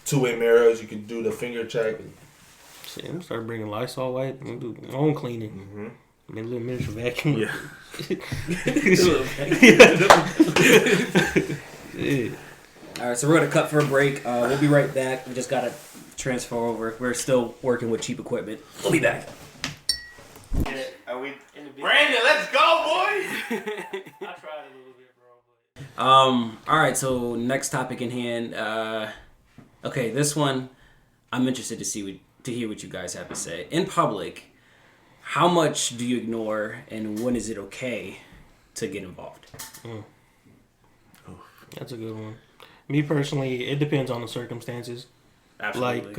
C: two-way mirrors. You can do the finger check.
F: Shit, I'm gonna start bringing Lysol wipe. I'm gonna do my own cleaning.
C: Mm-hmm.
F: Make a little miniature vacuum.
E: Yeah.
F: Yeah.
D: All right, so we're gonna cut for a break. We'll be right back. We just gotta transfer over. We're still working with cheap equipment. We'll be back.
E: Are we? Brandon, let's go, boy.
D: All right, so next topic in hand. Okay, this one I'm interested to hear what you guys have to say. In public, how much do you ignore, and when is it okay to get involved?
F: That's a good one. Me personally, it depends on the circumstances.
D: Absolutely.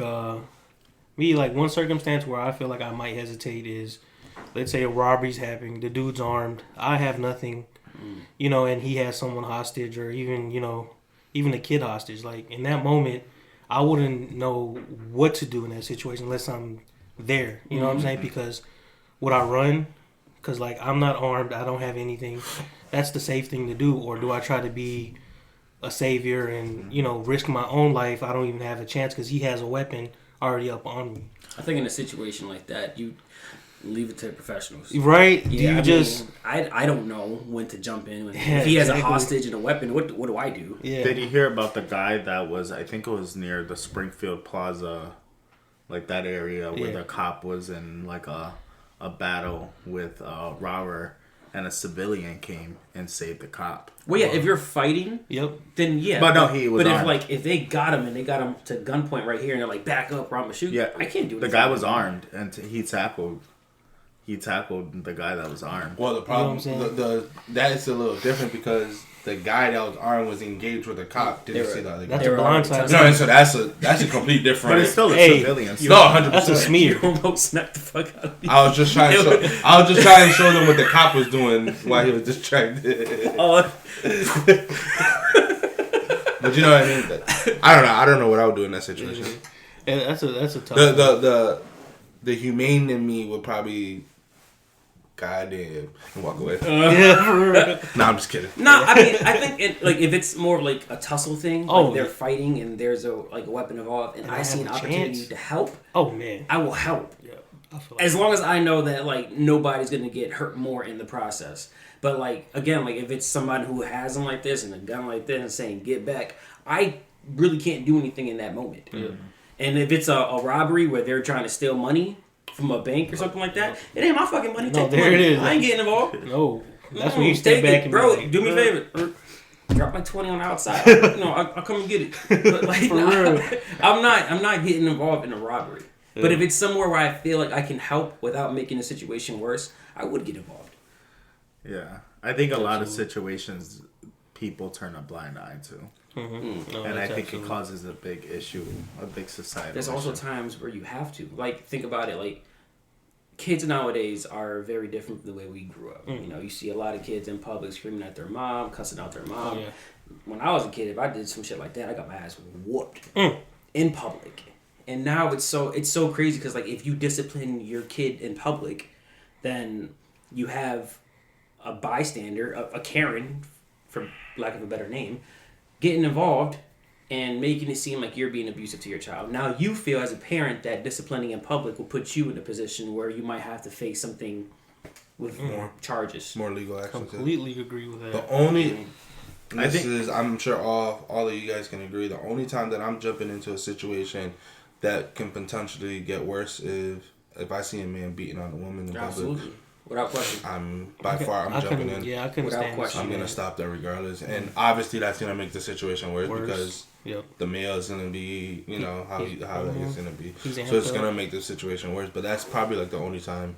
F: Like one circumstance where I feel like I might hesitate is, let's say a robbery's happening, the dude's armed, I have nothing, you know, and he has someone hostage, or even, you know, even a kid hostage. Like in that moment, I wouldn't know what to do in that situation unless I'm there. You know what I'm saying? Because would I run? Because like I'm not armed, I don't have anything. That's the safe thing to do. Or do I try to be a savior and, you know, risk my own life? I don't even have a chance because he has a weapon. already up on me.
D: I think in a situation like that, you leave it to professionals.
F: Right?
D: Yeah,
F: I
D: don't know when to jump in.
F: Yeah,
D: if he has
F: exactly.
D: a hostage and a weapon, what do I do?
F: Yeah.
E: Did you hear about the guy that was, I think it was near the Springfield Plaza, like that area where the cop was in like a battle with a robber and a civilian came and saved the cop.
D: Well, yeah, if you're fighting, then yeah.
E: But no, he was
D: But
E: armed.
D: if they got him and they got him to gunpoint right here and they're like, back up or I'm gonna shoot,
E: Yeah,
D: I can't do it.
E: The guy was armed and he tackled the guy that was armed.
C: Well, the problem,
F: You know what I'm
C: the that's a little different because the guy that was armed was engaged with a cop. Didn't see the other guy.
F: That's a blindside.
C: No, so that's a complete different.
E: But it's still a
F: Hey,
E: civilian.
C: no, 100%.
F: That's a smear.
D: You almost smacked the fuck out of me.
C: I was just trying to show them what the cop was doing while he was distracted.
D: Oh,
C: But you know what I mean? I don't know what I would do in that situation.
F: Yeah, that's a tough one.
C: The humane in me would probably goddamn and walk away.
F: Yeah, for real.
C: Nah, I'm just kidding.
D: no, I mean, I think if it's more of like a tussle thing,
F: Oh,
D: like they're
F: yeah.
D: fighting and there's a weapon involved, and I see an
F: have a
D: opportunity
F: chance.
D: to help,
F: Oh man.
D: I will help.
F: Yeah. I feel like
D: As long as I know that like nobody's gonna get hurt more in the process. But like again, like if it's somebody who has them like this and a gun like this and saying get back, I really can't do anything in that moment. And if it's a robbery where they're trying to steal money from a bank or something like that, it ain't my fucking money.
F: No,
D: Take the
F: there
D: money.
F: it is.
D: I ain't getting involved.
F: no. That's when you step
D: Take
F: back
D: it,
F: and
D: bro.
F: be like,
D: Do me a favor. Drop my 20 on the outside. I'll come and get it. But like,
F: For real.
D: I'm not getting involved in a robbery. But if it's somewhere where I feel like I can help without making the situation worse, I would get involved.
E: Yeah, I think a lot of situations people turn a blind eye to,
F: No,
E: and I
F: that's
E: think it
F: absolutely-
E: causes a big issue, a big societal.
D: There's also
E: issue.
D: times where you have to. Like, think about it. Like, kids nowadays are very different from the way we grew up. You know, you see a lot of kids in public screaming at their mom, cussing out their mom.
F: Oh, yeah.
D: When I was a kid, if I did some shit like that, I got my ass whooped in public. And now it's so crazy because like if you discipline your kid in public, then you have a bystander, a Karen, for lack of a better name, getting involved and making it seem like you're being abusive to your child. Now you feel as a parent that disciplining in public will put you in a position where you might have to face something with more charges.
C: More legal action.
F: Completely agree with that.
C: The only, I'm sure all of you guys can agree. The only time that I'm jumping into a situation that can potentially get worse is if I see a man beating on a woman in
D: Absolutely.
C: public.
D: Without question.
C: I'm jumping in.
F: Yeah, I couldn't
D: Without
F: stand
D: question.
C: I'm gonna stop that regardless, and obviously that's gonna make the situation worse. Because
F: Yep.
C: the male is gonna be, you know how that is gonna be.
F: He's
C: So it's
F: amped
C: gonna
F: up.
C: make the situation worse. But that's probably like the only time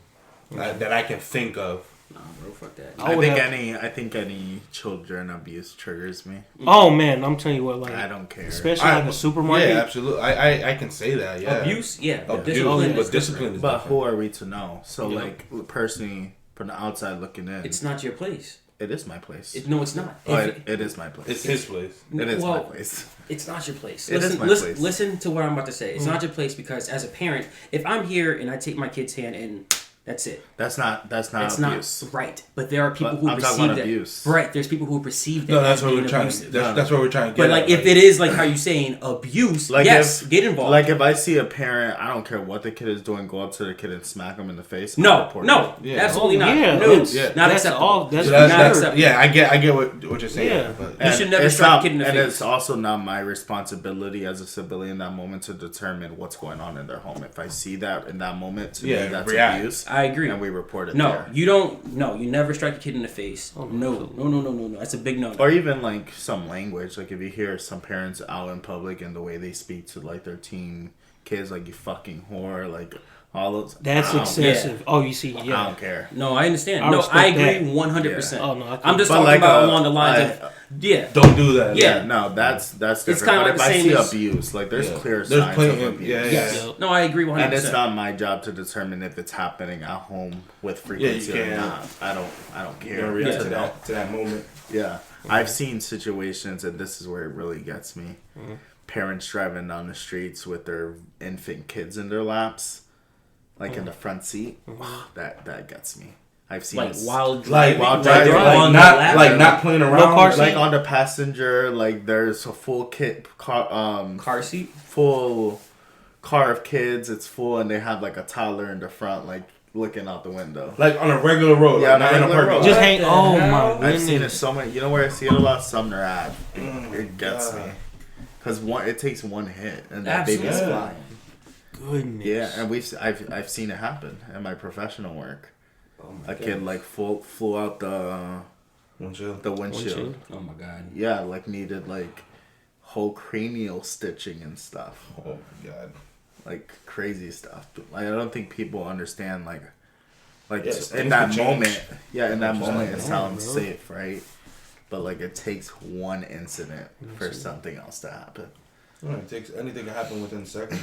C: that I can think of.
D: Nah, bro, fuck that.
F: I would have-
E: I think any children abuse triggers me.
F: Oh man, I'm telling you what, like
E: I don't care.
F: especially like a supermarket.
C: Yeah, absolutely. I can say that. Yeah.
D: Abuse, yeah. But
C: Abuse,
D: discipline
C: but
D: is
C: discipline is
E: But
C: different.
E: who are we to know? So,
F: Yeah.
E: like, personally, from the outside looking in,
D: It's not your place.
E: it is my place.
D: No, it's not.
E: Oh,
D: If-
E: it is my place.
C: It's his place.
E: It is my
D: well,
E: place.
D: It's not your place.
E: It is
D: Listen,
E: my
D: listen,
E: place.
D: listen to what I'm about to say. It's not your place because as a parent, if I'm here and I take my kid's hand and that's it.
E: That's not
D: It's
E: abuse.
D: not right. But there are people
E: But
D: who
E: I'm talking
D: perceive
E: about
D: that.
E: abuse.
D: Right. There's people who perceive that.
C: No, that's
D: as
C: what we're
D: being
C: trying.
D: abusive.
C: That's what we're trying to get.
D: But like,
C: at,
D: if it is like how you saying abuse,
E: Like
D: yes,
E: if-
D: get involved.
E: Like if I see a parent, I don't care what the kid is doing, go up to the kid and smack him in the face. I'll
D: no,
E: report
D: no,
E: it.
C: Yeah.
D: absolutely
F: Oh,
D: not.
F: yeah,
D: No,
F: that's-
C: yeah.
D: not
F: That's
D: acceptable.
F: all. That's
C: So that's,
D: not
C: that's
D: acceptable.
C: yeah. I get what you're saying.
F: Yeah.
C: But
D: You should never
E: it's
D: strike a
E: not-
D: kid in the
E: and
D: face.
E: it's also not my responsibility as a civilian in that moment to determine what's going on in their home. If I see that in that moment, to
C: Yeah,
E: me, that's
C: react.
E: abuse.
D: I agree.
E: And we report it
D: No,
E: there.
D: you don't. No, you never strike a kid in the face. No. That's a big no.
E: Or even like some language, like if you hear some parents out in public and the way they speak to like their teen kids, like you fucking whore, like all those.
F: That's
E: I don't-
F: excessive. Oh, you see,
E: I
F: yeah.
E: don't care.
D: No, I understand.
F: I
D: No,
F: respect
D: I agree
F: that.
D: 100%.
F: Oh, no, I
D: I'm just
E: But
D: talking
E: like,
D: about along the lines of yeah.
C: don't do that.
D: Yeah.
E: No, that's different.
D: It's kinda
E: But
D: like
E: if
D: the
E: I
D: same
E: see
D: as-
E: abuse, like there's
C: Yeah.
E: clear
C: There's
E: signs
C: plenty
E: of
C: of-
E: abuse.
C: yeah.
F: Yep.
D: No, I agree 100%.
E: And it's not my job to determine if it's happening at home with frequency
C: you
E: or
C: can.
E: not. I don't
C: You
E: care.
C: don't react
E: To
C: to
E: know.
C: that moment.
E: Yeah. I've seen situations, and this is where it really gets me. Parents driving down the streets with their infant kids in their laps, like in the front seat. That gets me. I've seen
D: like
E: this-
D: while
C: Like
D: driving,
E: while
D: like
E: driving,
D: they're
E: like
D: on the
C: not
D: lap.
C: like not playing around.
F: car seat?
E: like on the passenger, like there's a full kit car
D: car seat.
E: full car of kids, it's full, and they have like a toddler in the front, like looking out the window.
C: Like on a regular road,
E: Yeah,
C: like not in a
E: regular
C: parking
E: road.
C: lot.
F: Just hang. Oh my
E: I've
F: goodness.
E: seen it so many. You know where I see it a lot? Sumner Ave. It gets me. Because it takes one hit, and that baby's
D: Absolutely.
E: flying.
F: Goodness.
E: Yeah, and I've seen it happen in my professional work.
D: Oh my
E: A kid like flew out the
C: Windshield.
E: windshield.
D: Oh my god.
E: Yeah, like needed like whole cranial stitching and stuff.
C: Oh my god.
E: Like crazy stuff. Like I don't think people understand like
C: Yes,
E: in
C: things
E: that
C: could change.
E: moment. Yeah, in that
C: Just
E: moment
C: like
E: it
C: that,
E: sounds
F: bro.
E: safe, right? But like it takes one incident for something else to happen.
C: It takes anything to happen within seconds.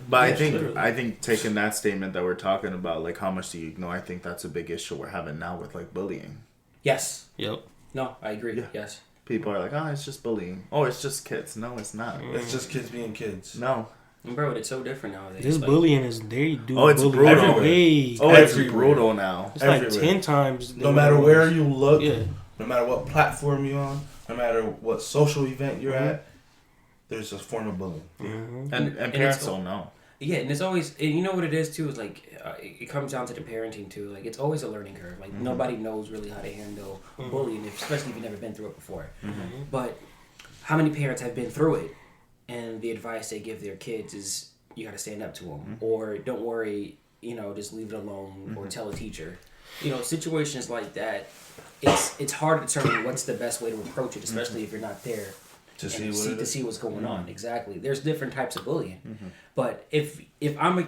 E: But
F: Yeah,
E: I think taking that statement that we're talking about, like how much do you ignore? I think that's a big issue we're having now with like bullying.
D: Yes.
F: Yep.
D: No, I agree.
E: Yeah.
D: Yes.
E: People are like, oh, it's just bullying. Oh, it's just kids. No, it's not.
C: It's just kids being kids.
E: No.
D: And bro, it's so different nowadays.
F: This
D: Like,
F: bullying is they do.
E: Oh, it's
F: bully
E: brutal.
F: way-
E: Oh, it's
C: Everywhere.
E: brutal now.
F: It's like
C: everywhere.
F: 10 times.
C: No matter where you look,
F: Yeah.
C: no matter what platform you're on, no matter what social event you're at, there's a form of bullying.
E: And
D: and
E: parents
D: it's-
E: don't know.
D: Yeah, and it's always, and you know what it is too, is like, it comes down to the parenting too. Like, it's always a learning curve. Like, nobody knows really how to handle bullying, especially if you've never been through it before. But how many parents have been through it, and the advice they give their kids is, you got to stand up to them, or don't worry, just leave it alone, or tell a teacher. Situations like that, it's hard to determine what's the best way to approach it, especially if you're not there.
C: To
D: And
C: see what it is.
D: see what's going on. Exactly. There's different types of bullying. But if I'm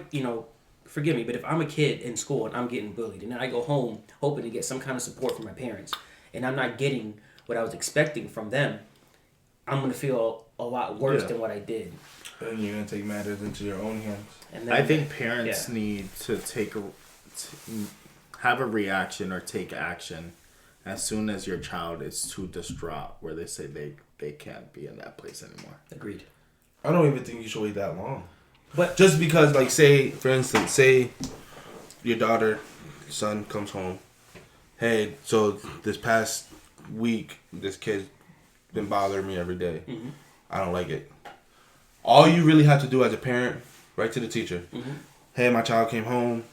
D: forgive me, but if I'm a kid in school and I'm getting bullied, and then I go home hoping to get some kind of support from my parents, and I'm not getting what I was expecting from them, I'm gonna feel a lot worse
C: Yeah.
D: than what I did.
C: And you're gonna take matters into your own hands.
D: And then,
E: I think parents
D: yeah.
E: need to have a reaction or take action as soon as your child is too distraught where they say they can't be in that place anymore.
D: Agreed.
C: I don't even think you should wait that long.
D: But
C: Just because, like, say, for instance, say your daughter, son comes home. Hey, so this past week, this kid's been bothering me every day. I don't like it. All you really have to do as a parent, write to the teacher. Hey, my child came home.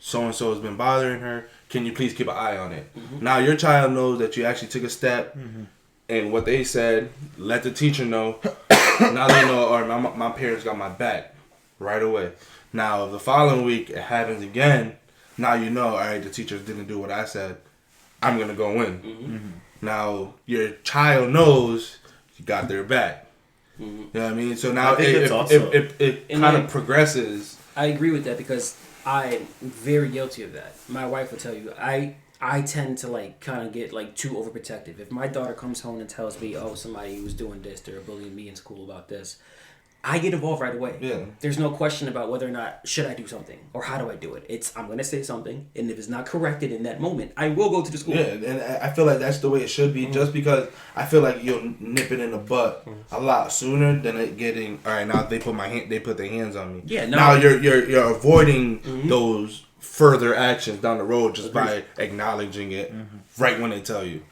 C: So-and-so has been bothering her. Can you please keep an eye on it? Now your child knows that you actually took a step. And what they said, let the teacher know. Now they know, or my parents got my back right away. Now, if the following week it happens again, now you know, all right, the teachers didn't do what I said. I'm going to go in. Now, your child knows you got their back. You know what I mean? So now
E: I think it's
C: it kind of progresses.
D: I agree with that because I'm very guilty of that. My wife will tell you, I tend to kind of get too overprotective. If my daughter comes home and tells me, oh, somebody was doing this, they're bullying me in school about this, I get involved right away.
C: Yeah.
D: There's no question about whether or not should I do something or how do I do it. I'm going to say something, and if it's not corrected in that moment, I will go to the school.
C: Yeah, and I feel like that's the way it should be. Just because I feel like you'll nip it in the butt a lot sooner than it getting. All right, now they put their hands on me.
D: Yeah, no.
C: Now you're avoiding those further actions down the road just by acknowledging it right when they tell you.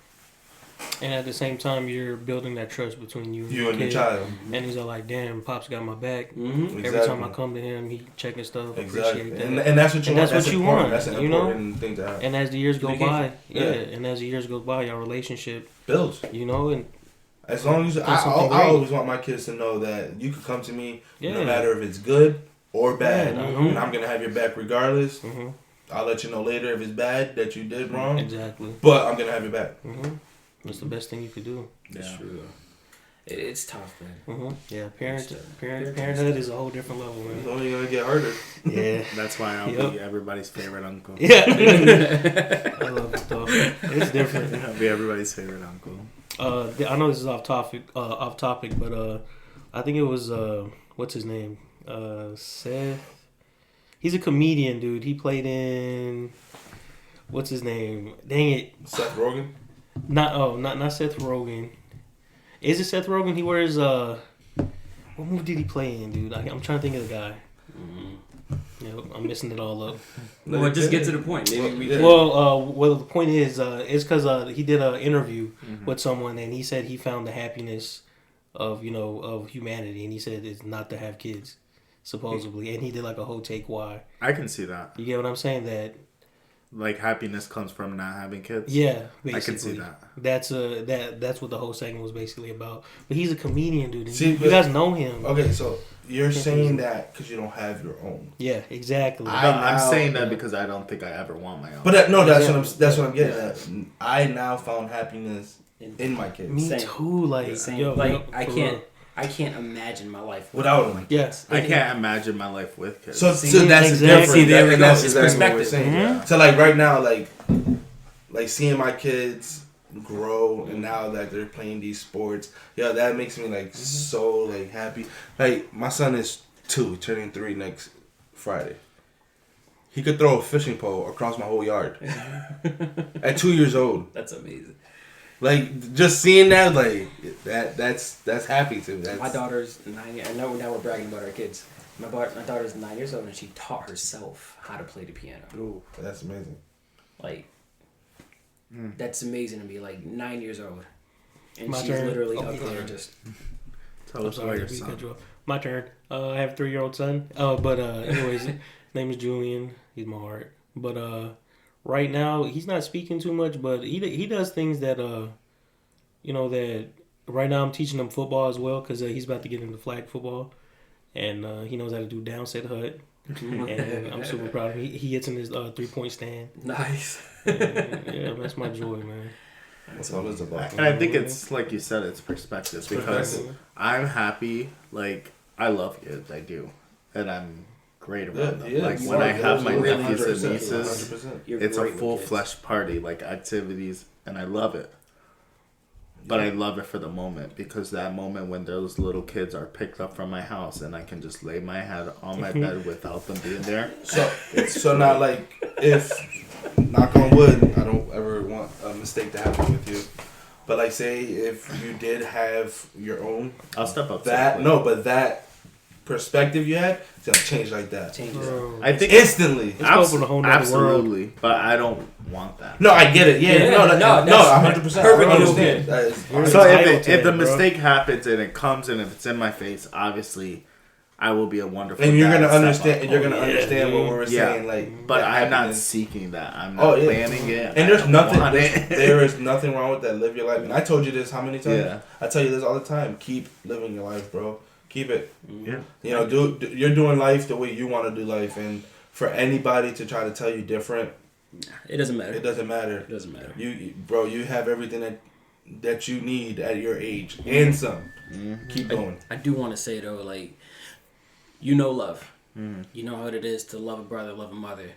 F: And at the same time, you're building that trust between you
C: And your
F: kid.
C: child.
F: And he's all like, damn, Pop's got my back.
C: Exactly.
F: Every time I come to him, he checking stuff.
C: Exactly,
F: Appreciate that.
C: and that's what you
F: And
C: want.
F: that's what you
C: important.
F: want,
C: That's an
F: you know?
C: important thing to have.
F: And as the years go by,
C: Communication.
F: and as the years go by, your relationship,
C: Builds.
F: and
C: As long as I
F: something great.
C: always want my kids to know that you can come to me no
F: Yeah.
C: matter if it's good or bad,
F: Yeah,
C: and I'm gonna have your back regardless.
F: Mhm.
C: I'll let you know later if it's bad that you did wrong,
F: exactly.
C: but I'm gonna have your back.
F: That's the best thing you could do.
D: That's true. It's tough, man.
F: Yeah, parenthood is a whole different level,
C: It's
F: man.
C: only gonna get harder.
F: Yeah.
E: That's why I'll
F: Yep.
E: be everybody's favorite uncle.
F: Yeah. I love it though. It's different.
E: I'll be everybody's favorite uncle.
F: I know this is off topic, but I think it was what's his name? Seth. He's a comedian, dude. He played in what's his name? Dang it.
C: Seth Rogen.
F: Not Seth Rogen. Is it Seth Rogen? He wears what movie did he play in, dude? I'm trying to think of the guy. Yep, I'm messing it all up.
D: Well, just get to the point. Maybe we
C: Yeah.
F: Well, the point is because he did an interview with someone, and he said he found the happiness of humanity, and he said it's not to have kids. supposedly, and he did like a whole take why.
E: I can see that.
F: You get what I'm saying? That
E: Like happiness comes from not having kids.
F: yeah, basically.
E: I can see that.
F: That's what the whole segment was basically about. But he's a comedian, dude.
C: See,
F: you guys know him.
C: Okay, so you're saying that because you don't have your own.
F: Yeah, exactly.
E: I'm saying that because I don't think I ever want my own.
C: But that's what I'm getting at. I now found happiness in my kids.
F: Me
D: Same.
F: too. Like,
D: Same.
F: yo,
D: like
F: yo,
D: I
F: for
D: can't.
F: real.
D: I can't imagine my life
C: Without them.
F: Yes.
E: I can't imagine my life with kids.
C: So
F: See,
C: that's
F: exactly.
C: different.
F: See,
D: there we go.
C: That's
D: It's
C: exactly what we're
D: perspective.
C: saying. So like right now, like seeing my kids grow and now that they're playing these sports, yeah, that makes me like so like happy. Like my son is 2, turning 3 next Friday. He could throw a fishing pole across my whole yard at 2 years old.
D: That's amazing.
C: Like just seeing that, like that's happy to me. That's,
D: My daughter's 9. I know now we're bragging about our kids. My daughter's 9 years old and she taught herself how to play the piano.
C: ooh, that's amazing.
D: Like, that's amazing to me. Like 9 years old, and
F: My
D: she's
F: turn.
D: literally
F: Oh,
D: up
F: yeah.
D: there just.
E: Tell
F: I'm
E: us about
F: sorry,
E: your
F: we
E: son.
F: cut you off. My turn. I have a 3-year-old son. But anyways, his name is Julian. He's my heart. But right now he's not speaking too much, but he does things that that right now I'm teaching him football as well because he's about to get into flag football, and he knows how to do downset hut. And I'm super proud of him. He hits in his 3-point stand.
D: Nice.
F: Yeah, that's my joy, man.
C: That's all it's about.
E: And I think it's like you said, it's perspective because
C: perspective.
E: I'm happy. Like I love kids, I do, and I'm great around them. Like
C: you
E: when
C: are.
E: I have my
C: Really
E: nephews and
C: 100%,
E: nieces,
C: 100%.
D: You're
E: it's a
D: great with
E: full
D: kids.
E: fledged party, like activities, and I love it. But I love it for the moment because that moment when those little kids are picked up from my house and I can just lay my head on my bed without them being there.
C: So now, like, if knock on wood, I don't ever want a mistake to happen with you. But like, say if you did have your own,
E: I'll step up.
C: that
E: to it.
C: no, but that perspective you had, it's gonna change like that
D: Changes.
F: Bro.
E: I think
C: instantly.
F: It's open a whole nother
E: absolutely, but I don't want that.
C: No, I get it. Yeah,
D: Yeah,
C: no,
D: no,
C: no,
D: that's
C: 100%. I
D: perfectly
C: understand.
D: okay.
C: That is,
F: You're
E: So
F: entitled
E: if
F: to
E: the
F: that, bro.
E: mistake happens and it comes and if it's in my face, obviously, I will be a wonderful.
C: and you're
E: dad
C: gonna
E: step
C: understand.
E: up.
C: And you're gonna
F: yeah,
C: understand what we were
E: Yeah.
C: saying. Like,
E: But
C: that
E: I'm not
C: happiness.
E: seeking that. I'm
C: Oh,
E: not
C: yeah.
E: planning it.
C: And there's
E: I don't
C: nothing.
E: want it.
C: There is nothing wrong with that. Live your life. And I told you this how many times?
E: Yeah.
C: I tell you this all the time. Keep living your life, bro. Keep it.
E: Yeah.
C: You know, you're doing life the way you want to do life, and for anybody to try to tell you different,
D: It doesn't matter.
C: it doesn't matter.
D: It doesn't matter.
C: Bro, you have everything that you need at your age and some. Keep going.
D: I do want to say though, like, you know love. You know what it is to love a brother, love a mother.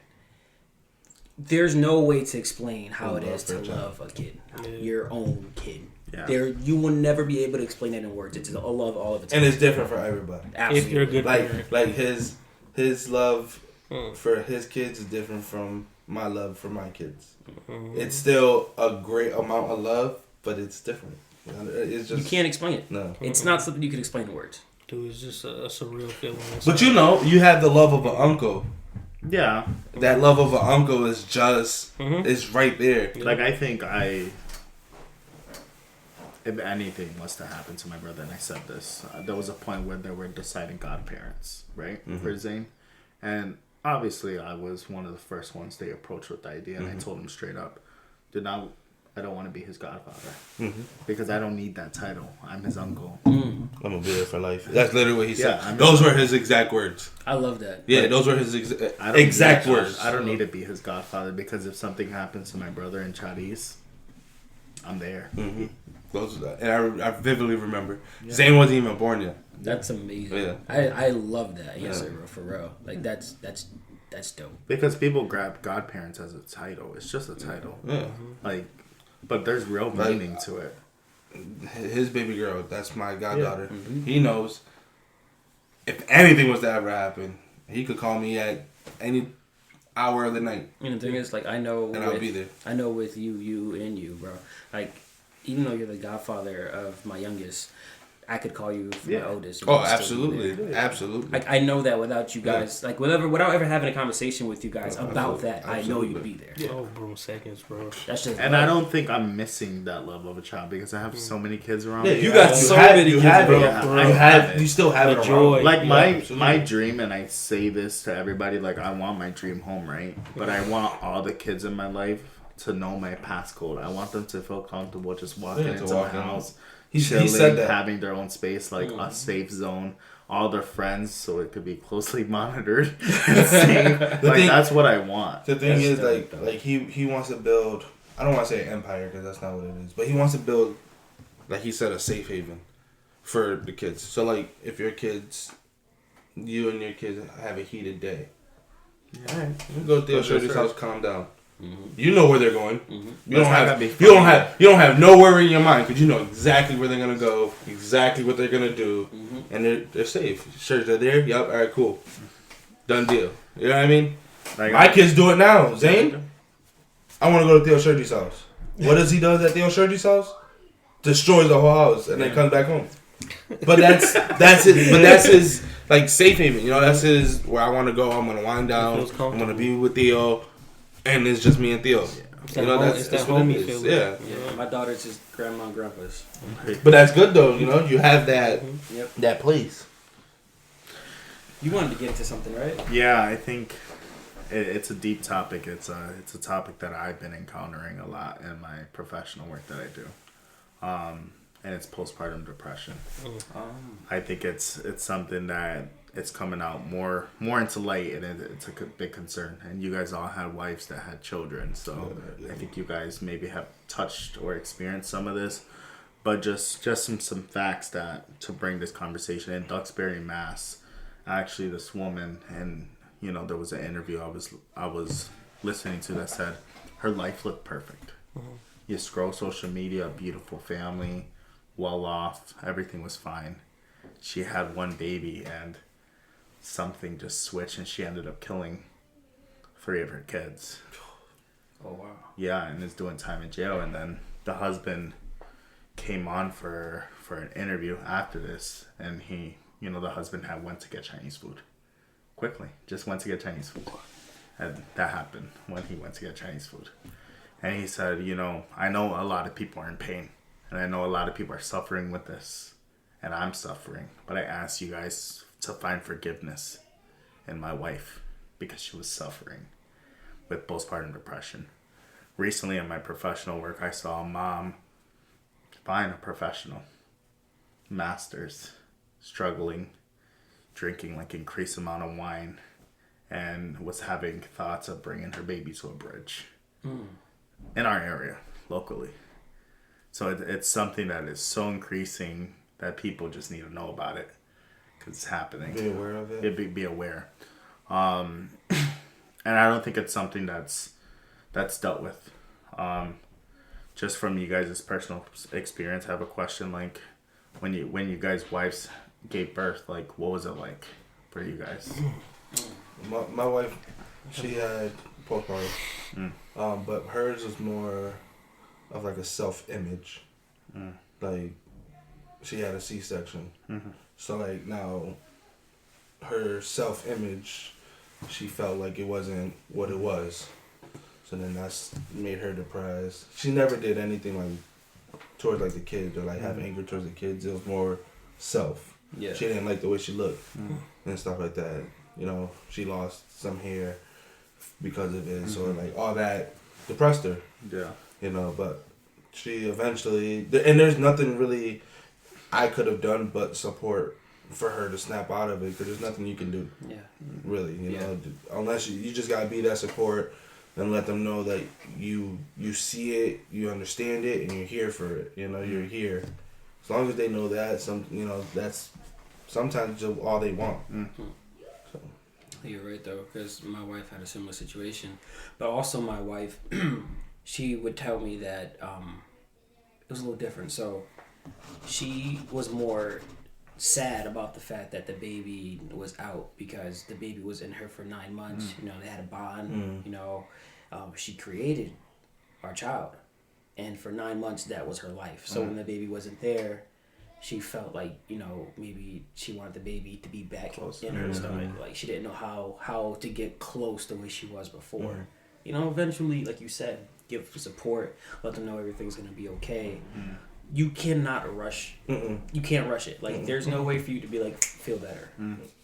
D: There's no way to explain how it is to love a kid, your own kid.
E: Yeah.
D: You will never be able to explain that in words. It's a love all of its.
C: And it's different for everybody.
D: Absolutely.
F: If you're a good parent.
C: Like his love for his kids is different from my love for my kids. It's still a great amount of love, but it's different. It's just
D: You can't explain it.
C: no.
D: It's not something you can explain in words.
F: Dude, it's just a surreal feeling.
C: But you know, you have the love of an uncle.
E: Yeah.
C: That love of an uncle is just it's right there.
E: Like I think if anything was to happen to my brother, and I said this, there was a point where they were deciding godparents, right, for Zane, and obviously I was one of the first ones they approached with the idea, and I told him straight up, I don't want to be his godfather because I don't need that title. I'm his uncle.
C: I'm gonna be there for life. That's literally what he said.
E: Yeah,
C: those were his exact words.
D: I love that.
C: Yeah, those were his
E: I don't
C: exact
E: need-
C: words.
E: I don't need to be his godfather because if something happens to my brother in Chadis, I'm there.
C: Those, and I vividly remember. Zane wasn't even born yet.
D: That's amazing.
C: Yeah.
D: I love that. Yes,
C: Yeah.
D: sir, bro, for real. Like that's dope.
E: Because people grab godparents as a title. It's just a title.
C: Yeah.
E: Like, but there's real meaning to it.
C: His baby girl, that's my goddaughter. He knows if anything was to ever happen, he could call me at any hour of the night.
D: And the thing is, like, I know,
C: And I'll be there.
D: I know with you, bro. Like, even though you're the godfather of my youngest, I could call you from the oldest.
C: Oh, absolutely, absolutely.
D: Like I know that without you guys, like without ever having a conversation with you guys about that, I know you'd be there.
F: Oh, bro, seconds, bro.
D: That's just.
E: And I don't think I'm missing that love of a child because I have so many kids around
C: Yeah,
E: me.
C: you got so many kids, bro.
E: Yeah,
C: You still have
F: The
C: it
F: joy.
C: around.
E: like
C: Yeah,
E: my dream, and I say this to everybody, like I want my dream home, right? But I want all the kids in my life to know my passcode. I want them to feel comfortable just walking
C: Yeah, to
E: into
C: walk
E: my
C: in.
E: house,
C: He
E: chilling,
C: said that.
E: having their own space, like a safe zone. All their friends, so it could be closely monitored and safe. Like that's what I want.
C: The thing is, like he wants to build. I don't want to say an empire because that's not what it is. But he wants to build, like he said, a safe haven for the kids. So like, if your kids, you and your kids have a heated day, all right, you go to Theo Shirty's house, calm down. Mm-hmm. You know where they're going. Mm-hmm. You don't have no worry in your mind because you know exactly where they're gonna go, exactly what they're gonna do, and they're safe. Shirts are there. Yup. All right. Cool. Done deal. You know what I mean? Like, my kids do it now. Zane, I want to go to Theo Shirty's house. What does he does at Theo Shirty's house? Destroys the whole house and then comes back home. But that's it. But that's his like safe haven. You know, that's his where I want to go. I'm gonna wind down. I'm gonna be with Theo. And it's just me and Theo. You know, that's what it is. Yeah.
D: My daughter's just grandma and grandpa's.
C: But that's good though, you know, you have that that place.
D: You wanted to get into something, right?
E: Yeah, I think it's a deep topic. It's a topic that I've been encountering a lot in my professional work that I do. And it's postpartum depression. I think it's something that it's coming out more into light, and it's a big concern. And you guys all had wives that had children, so I think you guys maybe have touched or experienced some of this. But just some facts that to bring this conversation in Duxbury, Mass. Actually, this woman, and you know, there was an interview I was listening to that said her life looked perfect. You scroll social media, beautiful family, well off, everything was fine. She had one baby and something just switched and she ended up killing 3 of her kids.
D: Oh wow.
E: Yeah, and is doing time in jail. And then the husband came on for an interview after this, and he, you know, the husband went to get Chinese food. Quickly. Just went to get Chinese food. And that happened when he went to get Chinese food. And he said, you know, I know a lot of people are in pain. And I know a lot of people are suffering with this. And I'm suffering. But I ask you guys to find forgiveness in my wife because she was suffering with postpartum depression. Recently in my professional work, I saw a mom find a professional, masters, struggling, drinking like increased amount of wine, and was having thoughts of bringing her baby to a bridge in our area, locally. So it's something that is so increasing that people just need to know about it. Because it's happening.
C: Be aware of it.
E: Be aware. And I don't think it's something that's dealt with. Just from you guys' personal experience, I have a question. Like, when you guys' wives gave birth, like, what was it like for you guys?
C: My wife, she had postpartum. But hers was more of like a self-image. Like, she had a C-section. So like now, her self-image, she felt like it wasn't what it was. So then that's made her depressed. She never did anything like towards like the kids or like have anger towards the kids. It was more self.
D: Yeah.
C: She didn't like the way she looked and stuff like that. You know, she lost some hair because of it. So like all that depressed her.
E: Yeah.
C: You know, but she eventually, and there's nothing really I could have done but support for her to snap out of it, because there's nothing you can do.
D: Yeah.
C: Really, you know, unless you just gotta be that support and let them know that you see it, you understand it, and you're here for it. You know, you're here. As long as they know that, that's sometimes all they want. So.
D: You're right though, because my wife had a similar situation, but also my wife, she would tell me that it was a little different. So she was more sad about the fact that the baby was out, because the baby was in her for 9 months. You know, they had a bond. You know, she created our child, and for 9 months that was her life. So when the baby wasn't there,
G: she felt like, you know, maybe she wanted the baby to be back in her stomach. Like she didn't know how to get close the way she was before. You know, eventually, like you said, give support, let them know everything's gonna be okay. You cannot rush. You can't rush it. Like there's no way for you to be like, feel better.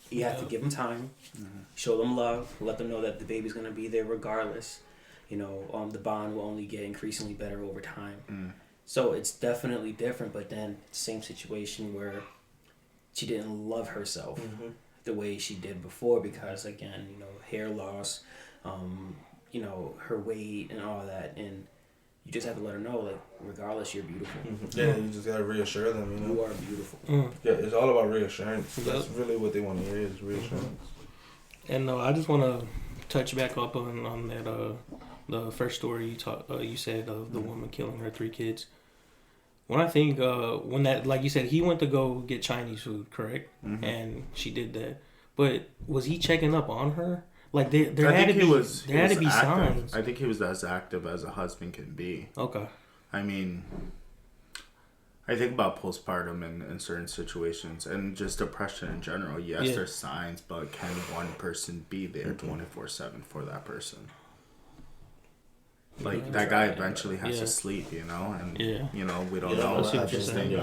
G: You have to give them time, show them love, let them know that the baby's gonna be there regardless. You know, the bond will only get increasingly better over time. So it's definitely different, but then same situation where she didn't love herself the way she did before because, again, you know, hair loss, you know, her weight and all that. And you just have to let her know, like, regardless, you're beautiful.
C: Yeah, you just got to reassure them, you know.
G: You are beautiful.
C: Yeah, it's all about reassurance. That's really what they want to hear is reassurance.
F: And I just want to touch back up on that the first story you said of the woman killing her 3 kids. When I think when that, like you said, he went to go get Chinese food, correct? And she did that. But was he checking up on her? Like there had to be signs.
E: I think he was as active as a husband can be.
F: Okay.
E: I mean, I think about postpartum in certain situations and just depression in general. Yes, there's signs, but can one person be there 24/7 for that person? Like that guy eventually has to sleep, you know, and you know we don't know.
C: I just think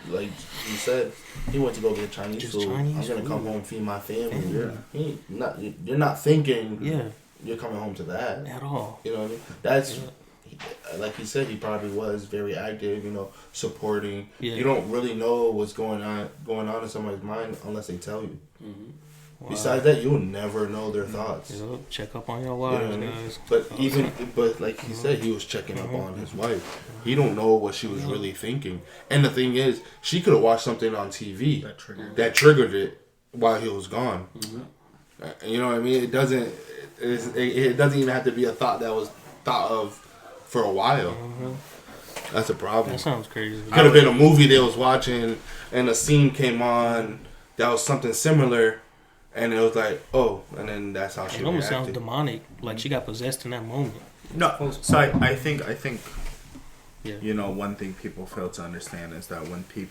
C: like you said, he went to go get Chinese food. I'm gonna come home, feed my family. You're not thinking. You're coming home to that
F: at all.
C: You know what I mean? That's like he said. He probably was very active. You know, supporting. You don't really know what's going on in somebody's mind unless they tell you. Wow. Besides that, you'll never know their thoughts.
F: Check up on your wives, guys.
C: But like he said, he was checking up on his wife. He don't know what she was really thinking. And the thing is, she could have watched something on TV that triggered it while he was gone. You know what I mean? It doesn't even have to be a thought that was thought of for a while. That's a problem.
F: That sounds crazy.
C: Could have been a movie they was watching, and a scene came on that was something similar. And it was like, oh, and then that's how she reacted.
F: It almost sounds demonic, like she got possessed in that moment.
E: No, so I think, you know, one thing people fail to understand is that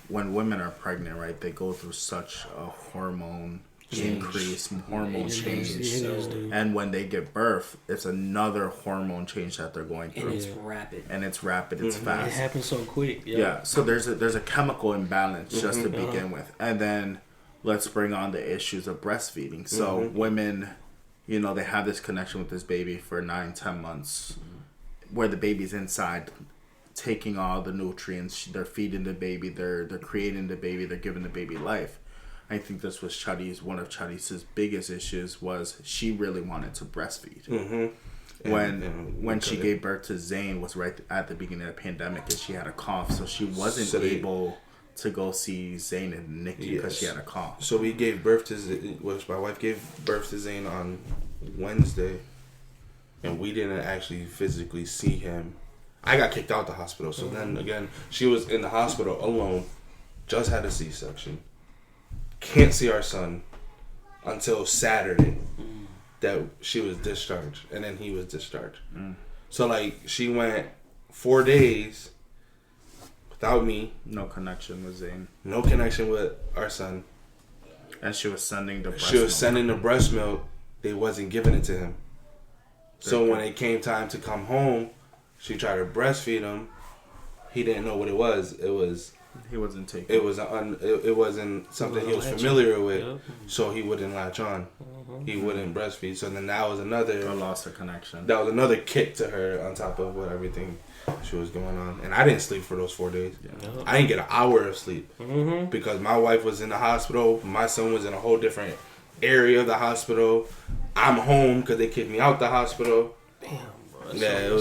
E: when women are pregnant, right, they go through such a hormone increase, hormone change, and when they give birth, it's another hormone change that they're going through,
G: and it's rapid,
E: it's fast,
F: it happens so quick.
E: So there's a chemical imbalance just to begin with, and then let's bring on the issues of breastfeeding. So women, you know, they have this connection with this baby for 9-10 months where the baby's inside taking all the nutrients. They're feeding the baby. They're creating the baby. They're giving the baby life. I think this was one of Chadi's biggest issues was she really wanted to breastfeed. When she gave birth to Zane was right at the beginning of the pandemic and she had a cough. So she wasn't able to go see Zane and Nikki because she had a cough.
C: So we gave birth to my wife gave birth to Zane on Wednesday, and we didn't actually physically see him. I got kicked out the hospital, so then again she was in the hospital alone, just had a C-section, can't see our son until Saturday that she was discharged, and then he was discharged. So like she went 4 days without me.
E: No connection with Zane.
C: No connection with our son.
E: And she was sending the
C: breast milk. They wasn't giving it to him. So when it came time to come home, she tried to breastfeed him. He didn't know what it was.
E: He wasn't taking.
C: It wasn't something he was familiar with. So he wouldn't latch on. He wouldn't breastfeed. So then that was another.
E: I lost her connection.
C: That was another kick to her on top of what everything she was going on. And I didn't sleep for those 4 days. I didn't get an hour of sleep because my wife was in the hospital. My son was in a whole different area of the hospital. I'm home because they kicked me out the hospital.
F: Damn, bro.
C: It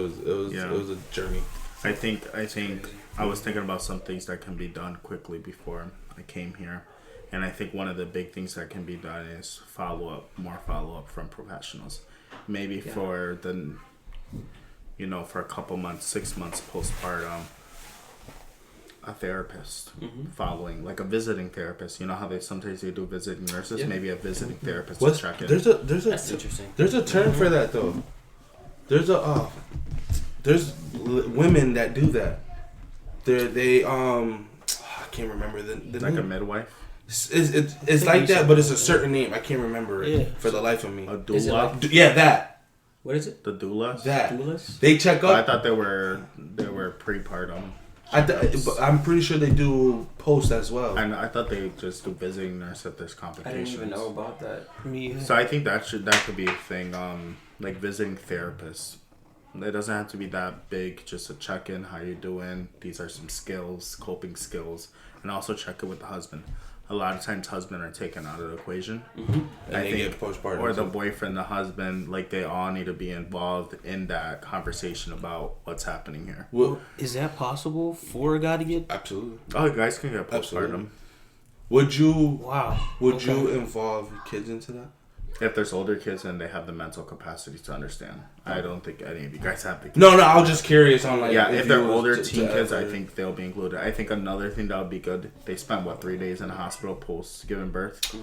C: was a journey.
E: I think I was thinking about some things that can be done quickly before I came here. And I think one of the big things that can be done is more follow up from professionals. Maybe for a couple months, 6 months postpartum, a therapist following, like a visiting therapist. You know how sometimes they do visiting nurses? Maybe a visiting therapist to check in.
G: That's interesting.
C: There's a term for that though. There's women that do that. I can't remember the
E: like
C: name.
E: a midwife.
C: It's like that, but it's a certain name. I can't remember it for the life of me.
E: A
G: Is it
E: doula.
G: like-
C: Yeah, that.
G: What is it?
E: The doulas.
C: That.
G: Doulas?
C: They check
E: I
C: up.
E: thought they were prepartum.
C: But I'm pretty sure they do post as well.
E: And I thought they just do visiting nurse if there's
G: I
E: complications.
G: didn't even know about that.
F: Me.
E: So I think that could be a thing. Like visiting therapists. It doesn't have to be that big. Just a check in. How you doing? These are some skills, coping skills, and also check it with the husband. A lot of times, husbands are taken out of the equation.
C: And
E: I
C: they
E: think,
C: get postpartum.
E: or the boyfriend, the husband, like they all need to be involved in that conversation about what's happening here.
C: Well,
F: Is that possible for a guy to get?
C: absolutely.
E: Oh, guys can get postpartum.
C: Absolutely. Would you
F: Wow.
C: you involve kids into that?
E: If there's older kids and they have the mental capacity to understand. I don't think any of you guys have the kids.
C: No, I was just curious on like
E: Yeah, if they're
C: you was
E: older
C: to
E: teen kids, I
C: ever-
E: think they'll be included. I think another thing that would be good, they spend 3 days in the hospital post giving birth. I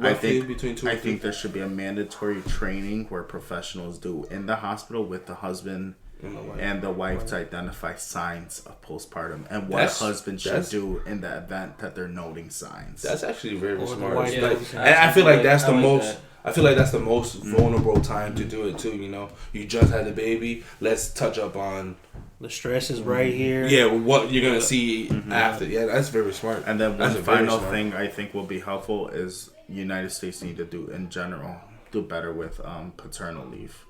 C: Roughly
E: think
C: between 2
E: I
C: and 3.
E: think there should be a mandatory training where professionals do in the hospital with the husband and the wife to identify signs of postpartum and what
C: That's-
E: a husband should
C: that's-
E: do in the event that they're noting signs.
C: That's actually very
F: Or the
C: smart.
F: white
C: Like,
F: house.
C: and I feel like that's
G: I
C: the
G: like
C: most.
G: that.
C: I feel like that's the most vulnerable time to do it too. You know, you just had a baby. Let's touch up on
F: The stress is right here.
C: yeah what you're gonna see after. Yeah, that's very smart.
E: And then
C: That's
E: one
C: a very
E: final
C: smart-
E: thing I think will be helpful is United States need to do in general do better with paternal leave.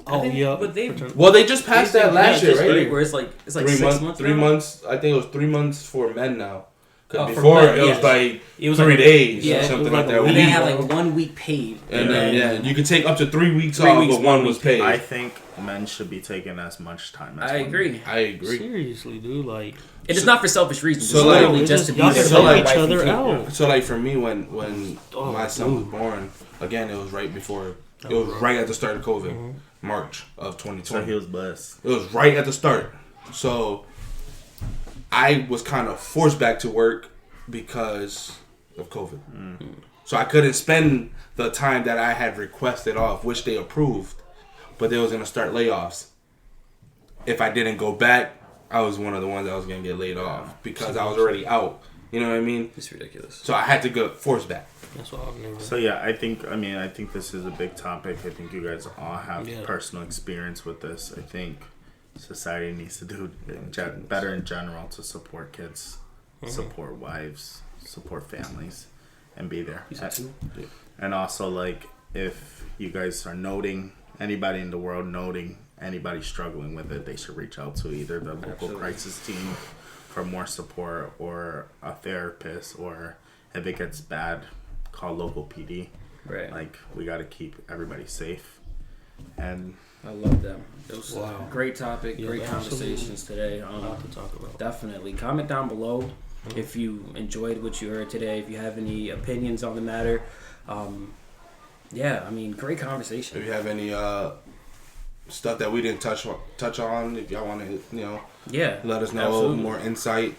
F: Oh yeah.
G: But they
C: Well, they just passed that last year, right?
G: Where it's like
C: 3
G: 6
C: months.
G: months.
C: 3
G: now?
C: months. I think it was 3 months for men now. 'Cause
G: Oh, for
C: before
G: men,
C: it was
G: yes.
C: like
G: It was
C: 3
G: like-
C: days
G: yeah,
C: or
G: it
C: something
F: was
C: like
F: like
C: that.
F: a
G: And they
F: week.
G: had like 1 week paid,
C: And then you could take up to 3 weeks
G: 3
C: off,
G: weeks,
C: but one
G: 1
C: was
G: week
C: paid.
E: I think men should be taking as much time as
G: I
E: women.
G: agree.
C: I agree.
F: Seriously, dude. Like,
G: And it's not for selfish reasons.
C: So,
G: It's
C: like,
G: literally
F: it's
G: just to
F: just-
G: be
F: y'all
G: there
F: can
G: for
C: help
G: my
C: each
G: wife and
F: other
G: kid.
F: out.
C: So like for me, when
F: Oh,
C: my son was born, again it was right before. It was right at the start of COVID, March of
E: So
C: 2020.
E: he was blessed.
C: It was right at the start. So I was kind of forced back to work because of COVID. So I couldn't spend the time that I had requested off, which they approved, but they was gonna start layoffs. If I didn't go back, I was one of the ones that was gonna get laid off because I was already out. You know what I mean?
G: It's ridiculous.
C: So I had to go forced back.
F: that's why I've never.
E: So yeah, I think this is a big topic. I think you guys all have
F: Yeah.
E: personal experience with this. I think society needs to do better in general to support kids, support wives, support families, and be there. And also, like, if you guys are noting anybody in the world noting anybody struggling with it, they should reach out to either the local crisis team for more support or a therapist, or if it gets bad, call local PD.
G: Right.
E: Like, we got to keep everybody safe. And
G: I love them. It was
F: Wow.
G: a great topic,
F: Yeah,
G: great
F: absolutely.
G: conversations today.
F: A lot to talk about.
G: Definitely. Comment down below if you enjoyed what you heard today, if you have any opinions on the matter. Yeah, I mean, great conversation.
C: If you have any stuff that we didn't touch on, if y'all want to,
G: Yeah.
C: let us know
G: absolutely.
C: more insight.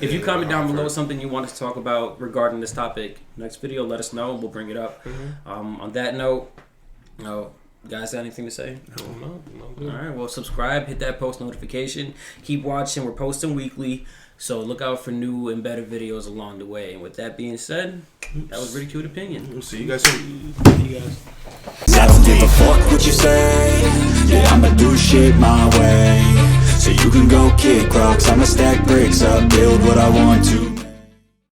G: If you comment down below
C: offer.
G: something you want us to talk about regarding this topic, next video, let us know and we'll bring it up. On that note, guys, got anything to say?
F: No,
G: All right, well, subscribe, hit that post notification, keep watching. We're posting weekly, so look out for new and better videos along the way. And with that being said, that was Ridiculed Opinion.
C: We'll see you guys soon.
F: You guys.
A: I don't give a fuck what you say. Yeah, I'ma do shit my way. So you can go kick rocks, I'ma stack bricks up, build what I want to.